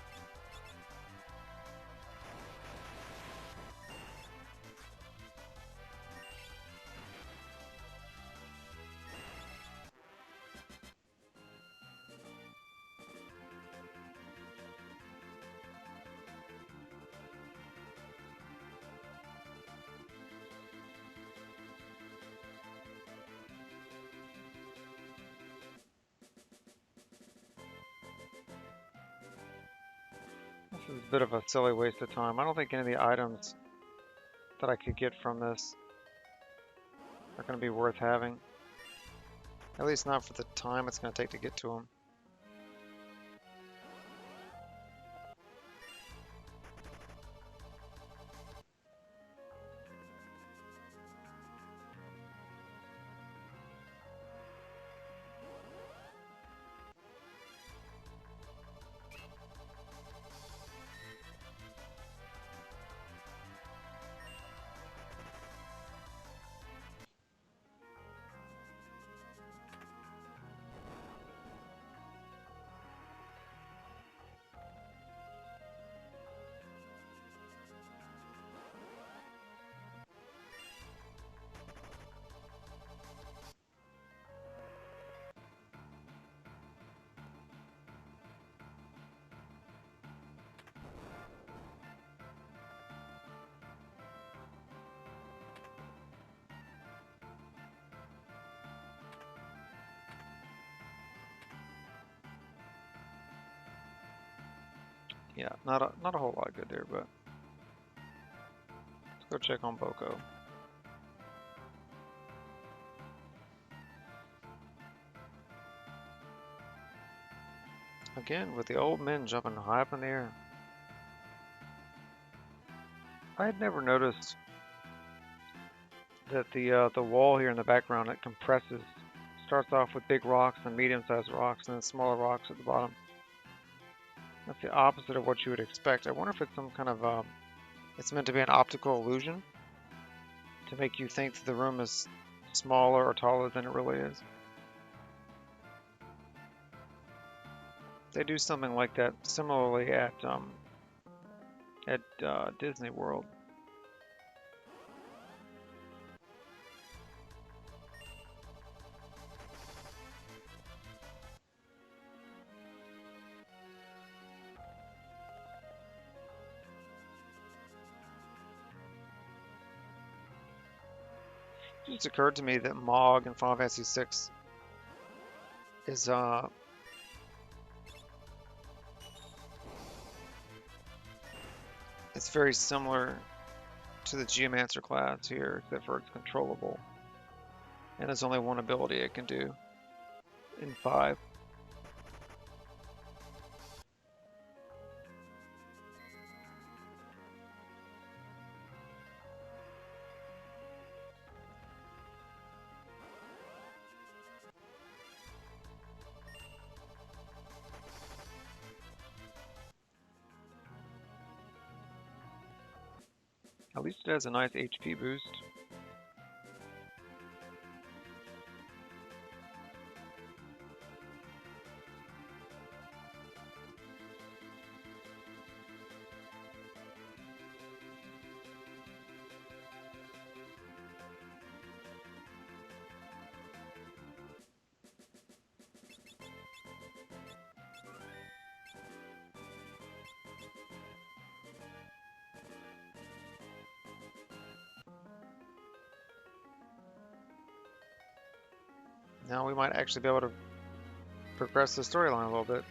This is a bit of a silly waste of time. I don't think any of the items that I could get from this are going to be worth having. At least not for the time it's going to take to get to them. Yeah, not a whole lot good there, but let's go check on Boko. Again, with the old men jumping high up in the air. I had never noticed that the wall here in the background, it compresses. Starts off with big rocks and medium-sized rocks, and then smaller rocks at the bottom. That's the opposite of what you would expect. I wonder if it's some kind of it's meant to be an optical illusion to make you think that the room is smaller or taller than it really is. They do something like that similarly at Disney World. It just occurred to me that Mog in Final Fantasy VI is it's very similar to the Geomancer class here, except for it's controllable. And there's only one ability it can do in 5. At least it has a nice HP boost. Now we might actually be able to progress the storyline a little bit.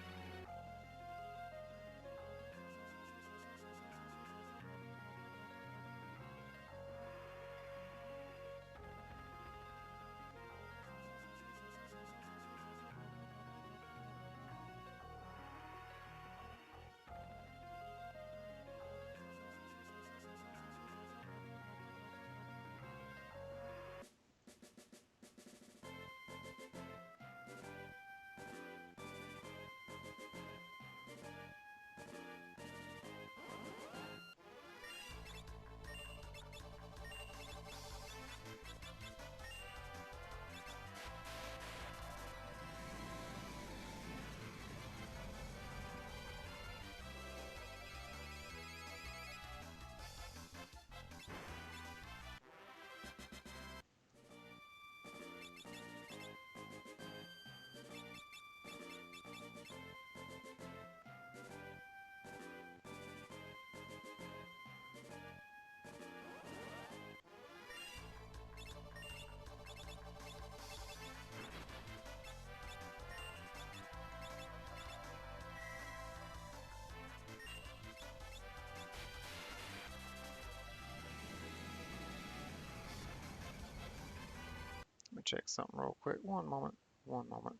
Let me check something real quick. One moment. One moment.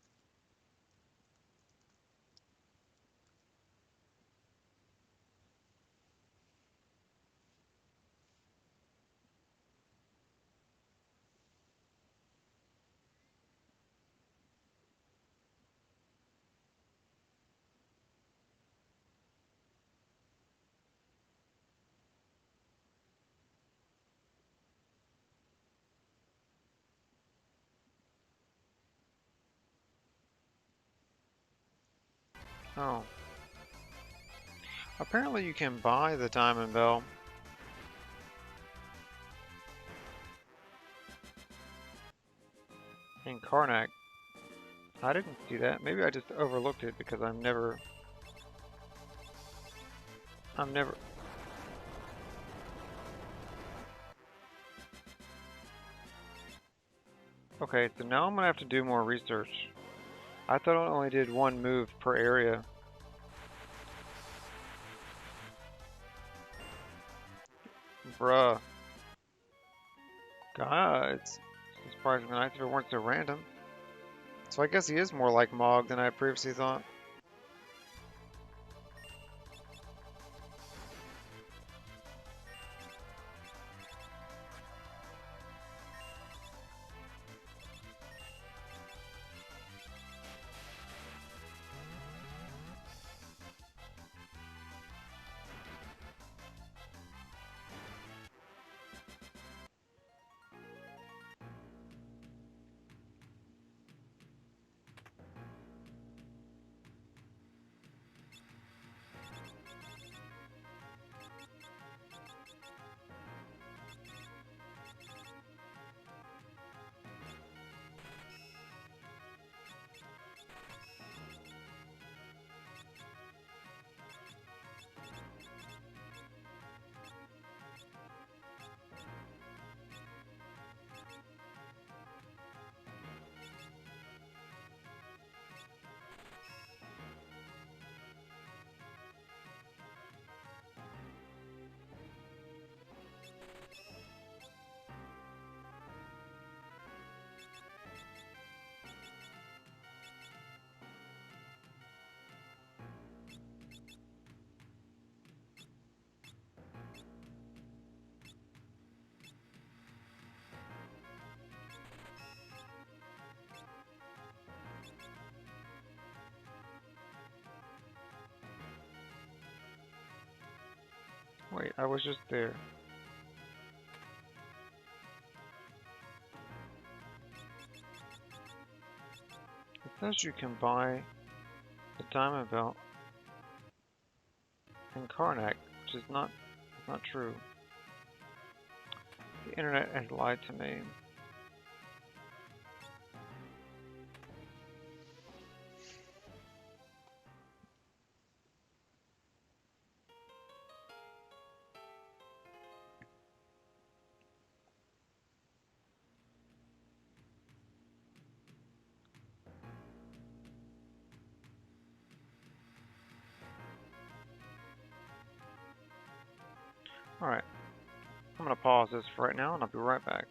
Oh. Apparently you can buy the Diamond Bell. In Karnak. I didn't see that. Maybe I just overlooked it because I'm never... Okay, so now I'm gonna have to do more research. I thought it only did one move per area. Bruh. God, it's surprisingly nice if it weren't so random. So I guess he is more like Mog than I previously thought. Wait, I was just there. It says you can buy the diamond belt in Karnak, which is not true. The internet has lied to me. Alright, I'm gonna pause this for right now and I'll be right back.